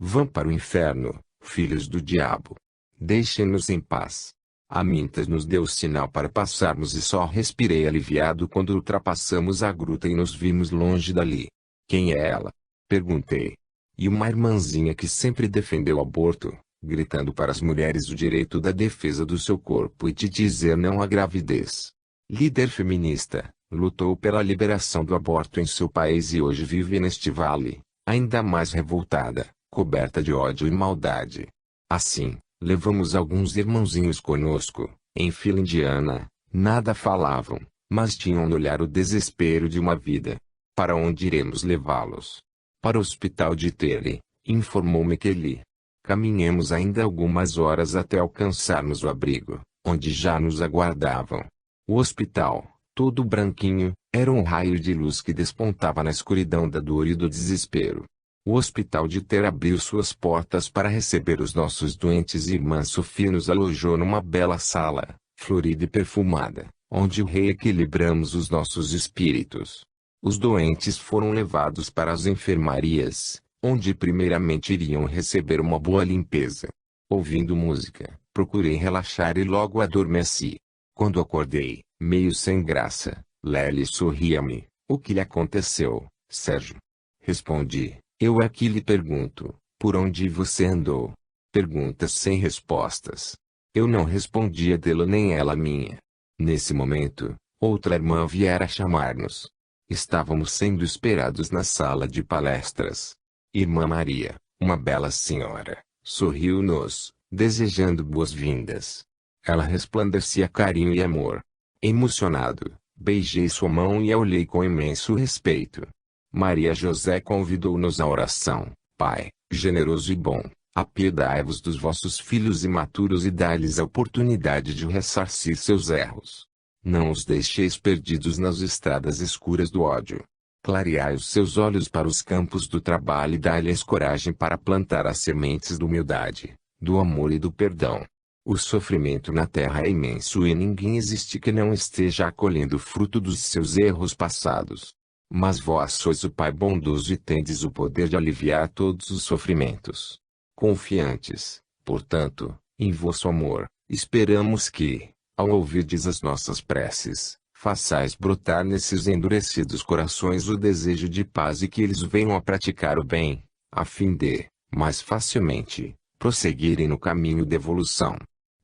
"Vão para o inferno, filhos do diabo. Deixem-nos em paz." Amintas nos deu sinal para passarmos e só respirei aliviado quando ultrapassamos a gruta e nos vimos longe dali. "Quem é ela?" perguntei. "E uma irmãzinha que sempre defendeu o aborto, gritando para as mulheres o direito da defesa do seu corpo e de dizer não à gravidez. Líder feminista, lutou pela liberação do aborto em seu país e hoje vive neste vale, ainda mais revoltada, coberta de ódio e maldade. Assim, levamos alguns irmãozinhos conosco, em fila indiana, nada falavam, mas tinham no olhar o desespero de uma vida. Para onde iremos levá-los?" "Para o hospital de Tere", informou-me Kelly. Caminhamos ainda algumas horas até alcançarmos o abrigo, onde já nos aguardavam. O hospital, todo branquinho, era um raio de luz que despontava na escuridão da dor e do desespero. O hospital de Ter abriu suas portas para receber os nossos doentes e irmã Sofia nos alojou numa bela sala, florida e perfumada, onde reequilibramos os nossos espíritos. Os doentes foram levados para as enfermarias, onde primeiramente iriam receber uma boa limpeza. Ouvindo música, procurei relaxar e logo adormeci. Quando acordei, meio sem graça, Lely sorria-me. "O que lhe aconteceu, Sérgio?" Respondi: "Eu é que lhe pergunto, por onde você andou?" Perguntas sem respostas. Eu não respondia dela nem ela minha. Nesse momento, outra irmã viera chamar-nos. Estávamos sendo esperados na sala de palestras. Irmã Maria, uma bela senhora, sorriu-nos, desejando boas-vindas. Ela resplandecia carinho e amor. Emocionado, beijei sua mão e a olhei com imenso respeito. Maria José convidou-nos à oração. "Pai, generoso e bom, apiedai-vos dos vossos filhos imaturos e dai-lhes a oportunidade de ressarcir seus erros. Não os deixeis perdidos nas estradas escuras do ódio. Clareai os seus olhos para os campos do trabalho e dai-lhes coragem para plantar as sementes da humildade, do amor e do perdão. O sofrimento na terra é imenso e ninguém existe que não esteja acolhendo o fruto dos seus erros passados. Mas vós sois o Pai bondoso e tendes o poder de aliviar todos os sofrimentos. Confiantes, portanto, em vosso amor, esperamos que, ao ouvirdes as nossas preces, façais brotar nesses endurecidos corações o desejo de paz e que eles venham a praticar o bem, a fim de, mais facilmente, prosseguirem no caminho de evolução.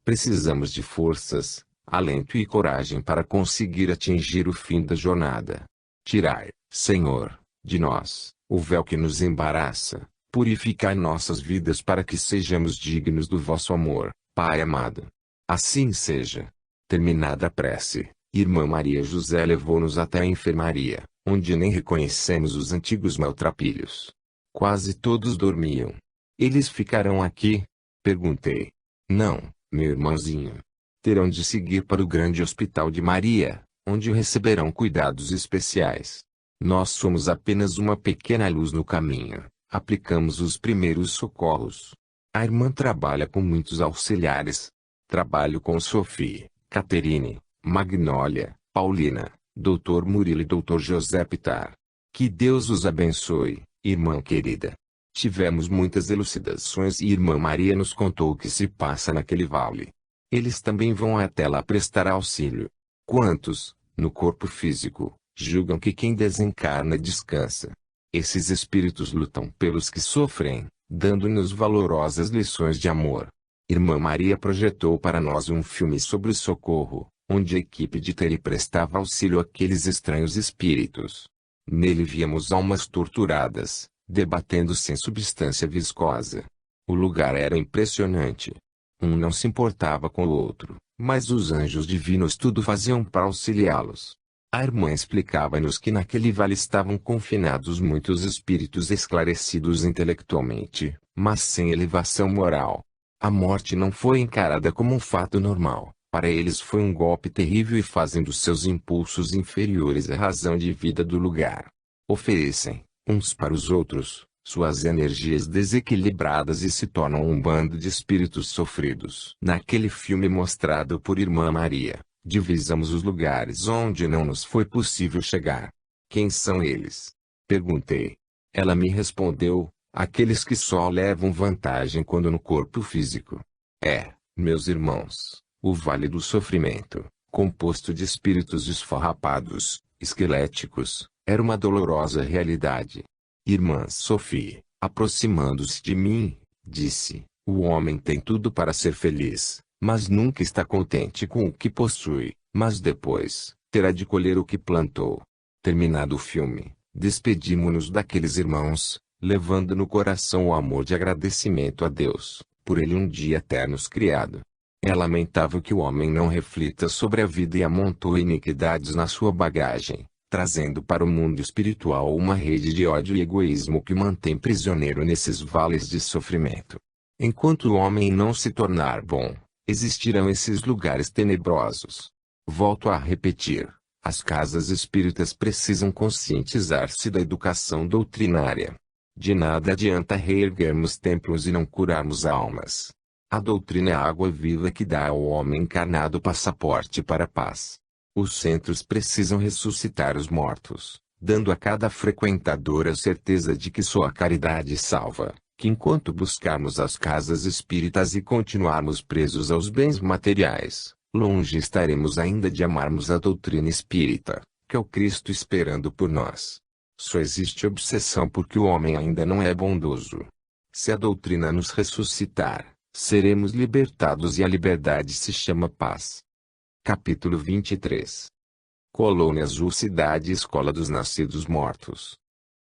Precisamos de forças, alento e coragem para conseguir atingir o fim da jornada. Tirai, Senhor, de nós, o véu que nos embaraça, purificai nossas vidas para que sejamos dignos do vosso amor, Pai amado. Assim seja." Terminada a prece, irmã Maria José levou-nos até a enfermaria, onde nem reconhecemos os antigos maltrapilhos. Quase todos dormiam. "Eles ficarão aqui?" perguntei. "Não, meu irmãozinho. Terão de seguir para o grande hospital de Maria, onde receberão cuidados especiais. Nós somos apenas uma pequena luz no caminho, aplicamos os primeiros socorros. A irmã trabalha com muitos auxiliares. Trabalho com Sophie, Caterine, Magnólia, Paulina, Dr. Murilo e Dr. José Pitar. Que Deus os abençoe, irmã querida." Tivemos muitas elucidações e irmã Maria nos contou o que se passa naquele vale. Eles também vão até lá prestar auxílio. Quantos, no corpo físico, julgam que quem desencarna descansa? Esses espíritos lutam pelos que sofrem, dando-nos valorosas lições de amor. Irmã Maria projetou para nós um filme sobre o socorro, onde a equipe de TI prestava auxílio àqueles estranhos espíritos. Nele víamos almas torturadas, debatendo sem substância viscosa. O lugar era impressionante. Um não se importava com o outro, mas os anjos divinos tudo faziam para auxiliá-los. A irmã explicava-nos que naquele vale estavam confinados muitos espíritos esclarecidos intelectualmente, mas sem elevação moral. A morte não foi encarada como um fato normal, para eles foi um golpe terrível e fazem dos seus impulsos inferiores a razão de vida do lugar. Oferecem, uns para os outros, suas energias desequilibradas e se tornam um bando de espíritos sofridos. Naquele filme mostrado por Irmã Maria, divisamos os lugares onde não nos foi possível chegar. Quem são eles? Perguntei. Ela me respondeu, aqueles que só levam vantagem quando no corpo físico. Meus irmãos, o Vale do Sofrimento, composto de espíritos esfarrapados, esqueléticos, era uma dolorosa realidade. Irmã Sophie, aproximando-se de mim, disse, o homem tem tudo para ser feliz, mas nunca está contente com o que possui, mas depois, terá de colher o que plantou. Terminado o filme, despedimo-nos daqueles irmãos, levando no coração o amor de agradecimento a Deus, por ele um dia ter nos criado. É lamentável que o homem não reflita sobre a vida e amontoe iniquidades na sua bagagem, trazendo para o mundo espiritual uma rede de ódio e egoísmo que mantém prisioneiro nesses vales de sofrimento. Enquanto o homem não se tornar bom, existirão esses lugares tenebrosos. Volto a repetir, as casas espíritas precisam conscientizar-se da educação doutrinária. De nada adianta reerguermos templos e não curarmos almas. A doutrina é a água viva que dá ao homem encarnado passaporte para a paz. Os centros precisam ressuscitar os mortos, dando a cada frequentador a certeza de que só a caridade salva, que enquanto buscarmos as casas espíritas e continuarmos presos aos bens materiais, longe estaremos ainda de amarmos a doutrina espírita, que é o Cristo esperando por nós. Só existe obsessão porque o homem ainda não é bondoso. Se a doutrina nos ressuscitar, seremos libertados e a liberdade se chama paz. Capítulo 23. Colônia Azul, cidade e escola dos nascidos mortos.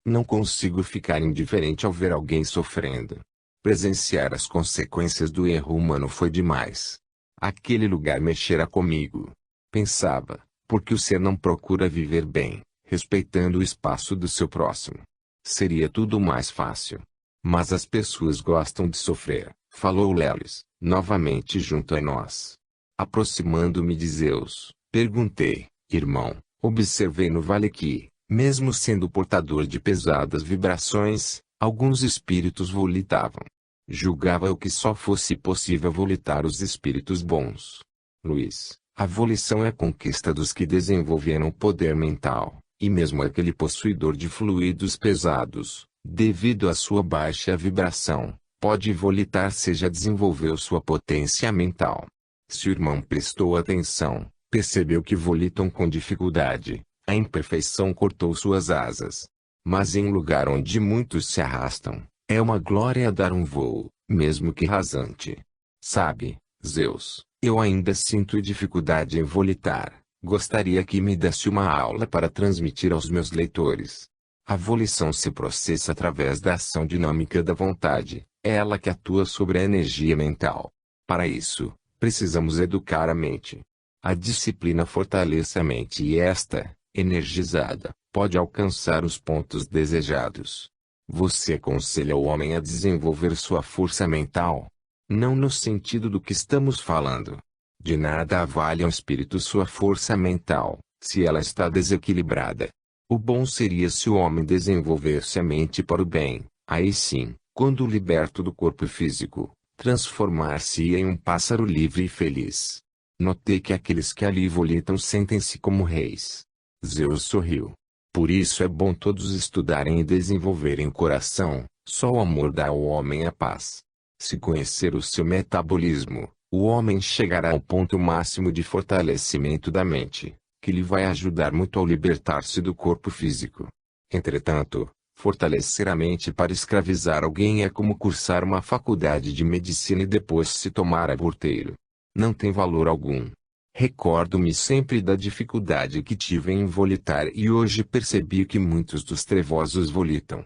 Não consigo ficar indiferente ao ver alguém sofrendo. Presenciar as consequências do erro humano foi demais. Aquele lugar mexera comigo. Pensava, por que o ser não procura viver bem, respeitando o espaço do seu próximo? Seria tudo mais fácil. Mas as pessoas gostam de sofrer, falou Lelis, novamente junto a nós. Aproximando-me de Zeus, perguntei, irmão, observei no vale que, mesmo sendo portador de pesadas vibrações, alguns espíritos volitavam. Julgava-eu que só fosse possível volitar os espíritos bons. Luiz, a volição é a conquista dos que desenvolveram poder mental, e mesmo aquele possuidor de fluidos pesados, devido à sua baixa vibração, pode volitar se já desenvolveu sua potência mental. Se o irmão prestou atenção, percebeu que volitam com dificuldade, a imperfeição cortou suas asas. Mas em um lugar onde muitos se arrastam, é uma glória dar um voo, mesmo que rasante. Sabe, Zeus, eu ainda sinto dificuldade em volitar, gostaria que me desse uma aula para transmitir aos meus leitores. A volição se processa através da ação dinâmica da vontade, é ela que atua sobre a energia mental. Para isso, precisamos educar a mente. A disciplina fortalece a mente e esta, energizada, pode alcançar os pontos desejados. Você aconselha o homem a desenvolver sua força mental? Não no sentido do que estamos falando. De nada vale ao espírito sua força mental, se ela está desequilibrada. O bom seria se o homem desenvolvesse a mente para o bem, aí sim, quando liberto do corpo físico, transformar-se-ia em um pássaro livre e feliz. Notei que aqueles que ali volitam sentem-se como reis. Zeus sorriu. Por isso é bom todos estudarem e desenvolverem o coração, só o amor dá ao homem a paz. Se conhecer o seu metabolismo, o homem chegará ao ponto máximo de fortalecimento da mente, que lhe vai ajudar muito ao libertar-se do corpo físico. Entretanto, Fortalecer a mente para escravizar alguém é como cursar uma faculdade de medicina e depois se tomar aborteiro. Não tem valor algum. Recordo-me sempre da dificuldade que tive em volitar e hoje percebi que muitos dos trevosos volitam.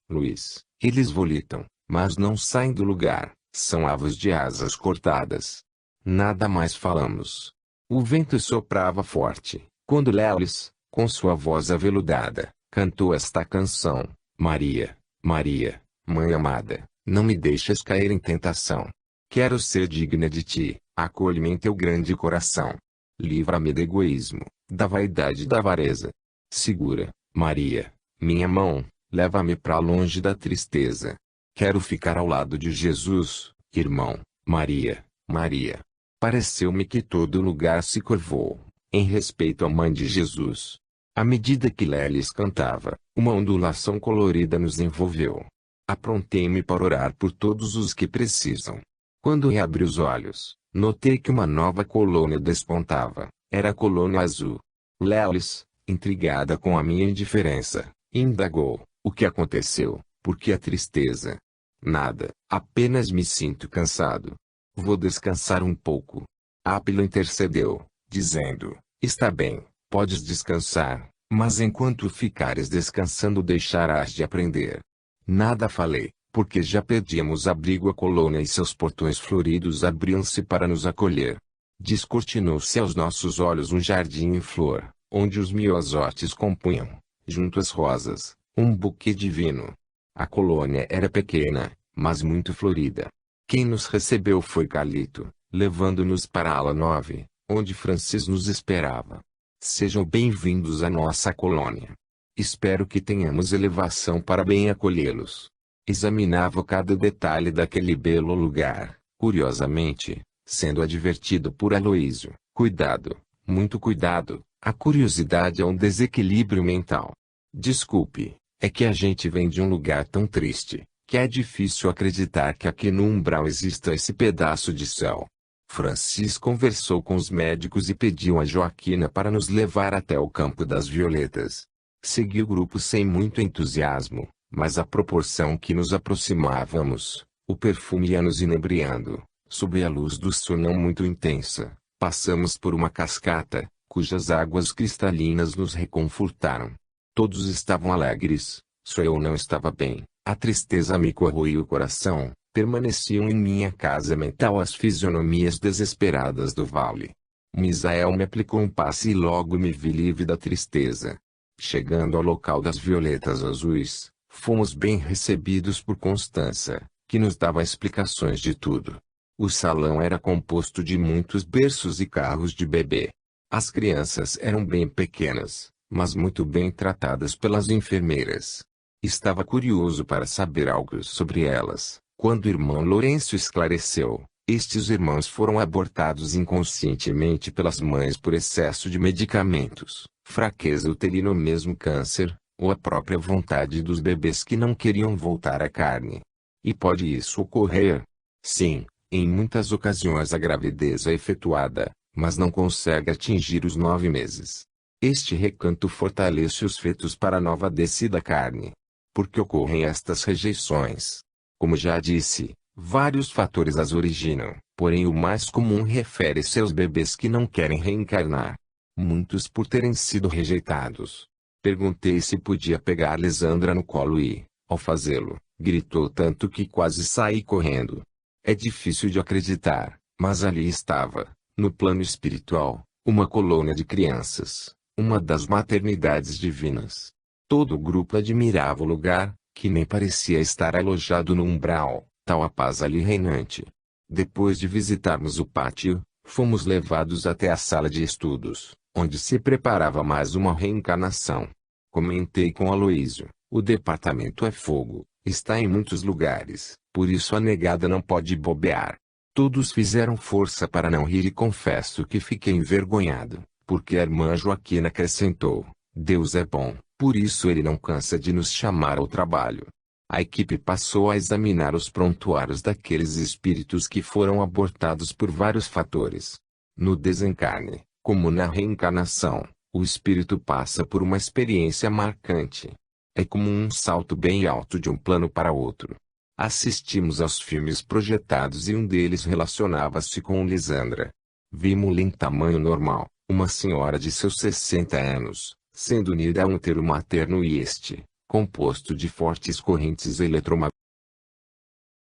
Luiz, eles volitam, mas não saem do lugar, são aves de asas cortadas. Nada mais falamos. O vento soprava forte, quando Lelis, com sua voz aveludada, cantou esta canção: Maria, Maria, Mãe amada, não me deixes cair em tentação. Quero ser digna de ti, acolhe-me em teu grande coração. Livra-me do egoísmo, da vaidade e da avareza. Segura, Maria, minha mão, leva-me para longe da tristeza. Quero ficar ao lado de Jesus, irmão. Maria, Maria. Pareceu-me que todo lugar se curvou, em respeito à mãe de Jesus. À medida que Lelis cantava, uma ondulação colorida nos envolveu. Aprontei-me para orar por todos os que precisam. Quando reabri os olhos, notei que uma nova colônia despontava. Era a colônia azul. Lelis, intrigada com a minha indiferença, indagou: o que aconteceu? Por que a tristeza? Nada, apenas me sinto cansado. Vou descansar um pouco. Ápilo intercedeu, dizendo: está bem, podes descansar, mas enquanto ficares descansando deixarás de aprender. Nada falei, porque já perdíamos abrigo. A colônia e seus portões floridos abriam-se para nos acolher. Descortinou-se aos nossos olhos um jardim em flor, onde os miosotes compunham, junto às rosas, um buquê divino. A colônia era pequena, mas muito florida. Quem nos recebeu foi Calito, levando-nos para a ala 9, onde Francis nos esperava. Sejam bem-vindos à nossa colônia. Espero que tenhamos elevação para bem acolhê-los. Examinava cada detalhe daquele belo lugar, curiosamente, sendo advertido por Aloísio: cuidado, muito cuidado, a curiosidade é um desequilíbrio mental. Desculpe, é que a gente vem de um lugar tão triste, que é difícil acreditar que aqui no umbral exista esse pedaço de céu. Francis conversou com os médicos e pediu a Joaquina para nos levar até o Campo das Violetas. Segui o grupo sem muito entusiasmo, mas à proporção que nos aproximávamos, o perfume ia nos inebriando. Sob a luz do sol não muito intensa, passamos por uma cascata, cujas águas cristalinas nos reconfortaram. Todos estavam alegres, só eu não estava bem. A tristeza me corroía o coração. Permaneciam em minha casa mental as fisionomias desesperadas do vale. Misael me aplicou um passe e logo me vi livre da tristeza. Chegando ao local das violetas azuis, fomos bem recebidos por Constança, que nos dava explicações de tudo. O salão era composto de muitos berços e carros de bebê. As crianças eram bem pequenas, mas muito bem tratadas pelas enfermeiras. Estava curioso para saber algo sobre elas. Quando o irmão Lourenço esclareceu, estes irmãos foram abortados inconscientemente pelas mães por excesso de medicamentos, fraqueza uterina ou mesmo câncer, ou a própria vontade dos bebês que não queriam voltar à carne. E pode isso ocorrer? Sim, em muitas ocasiões a gravidez é efetuada, mas não consegue atingir os 9 meses. Este recanto fortalece os fetos para a nova descida à carne. Por que ocorrem estas rejeições? Como já disse, vários fatores as originam, porém o mais comum refere-se aos bebês que não querem reencarnar. Muitos por terem sido rejeitados. Perguntei se podia pegar Lisandra no colo e, ao fazê-lo, gritou tanto que quase saí correndo. É difícil de acreditar, mas ali estava, no plano espiritual, uma colônia de crianças, uma das maternidades divinas. Todo o grupo admirava o lugar, que nem parecia estar alojado no umbral, tal a paz ali reinante. Depois de visitarmos o pátio, fomos levados até a sala de estudos, onde se preparava mais uma reencarnação. Comentei com Aloísio: o departamento é fogo, está em muitos lugares, por isso a negada não pode bobear. Todos fizeram força para não rir e confesso que fiquei envergonhado, porque a irmã Joaquina acrescentou: Deus é bom. Por isso ele não cansa de nos chamar ao trabalho. A equipe passou a examinar os prontuários daqueles espíritos que foram abortados por vários fatores. No desencarne, como na reencarnação, o espírito passa por uma experiência marcante. É como um salto bem alto de um plano para outro. Assistimos aos filmes projetados e um deles relacionava-se com Lisandra. Vimos-la em tamanho normal, uma senhora de seus 60 anos, sendo unida a um útero materno e este, composto de fortes correntes eletromagnéticas.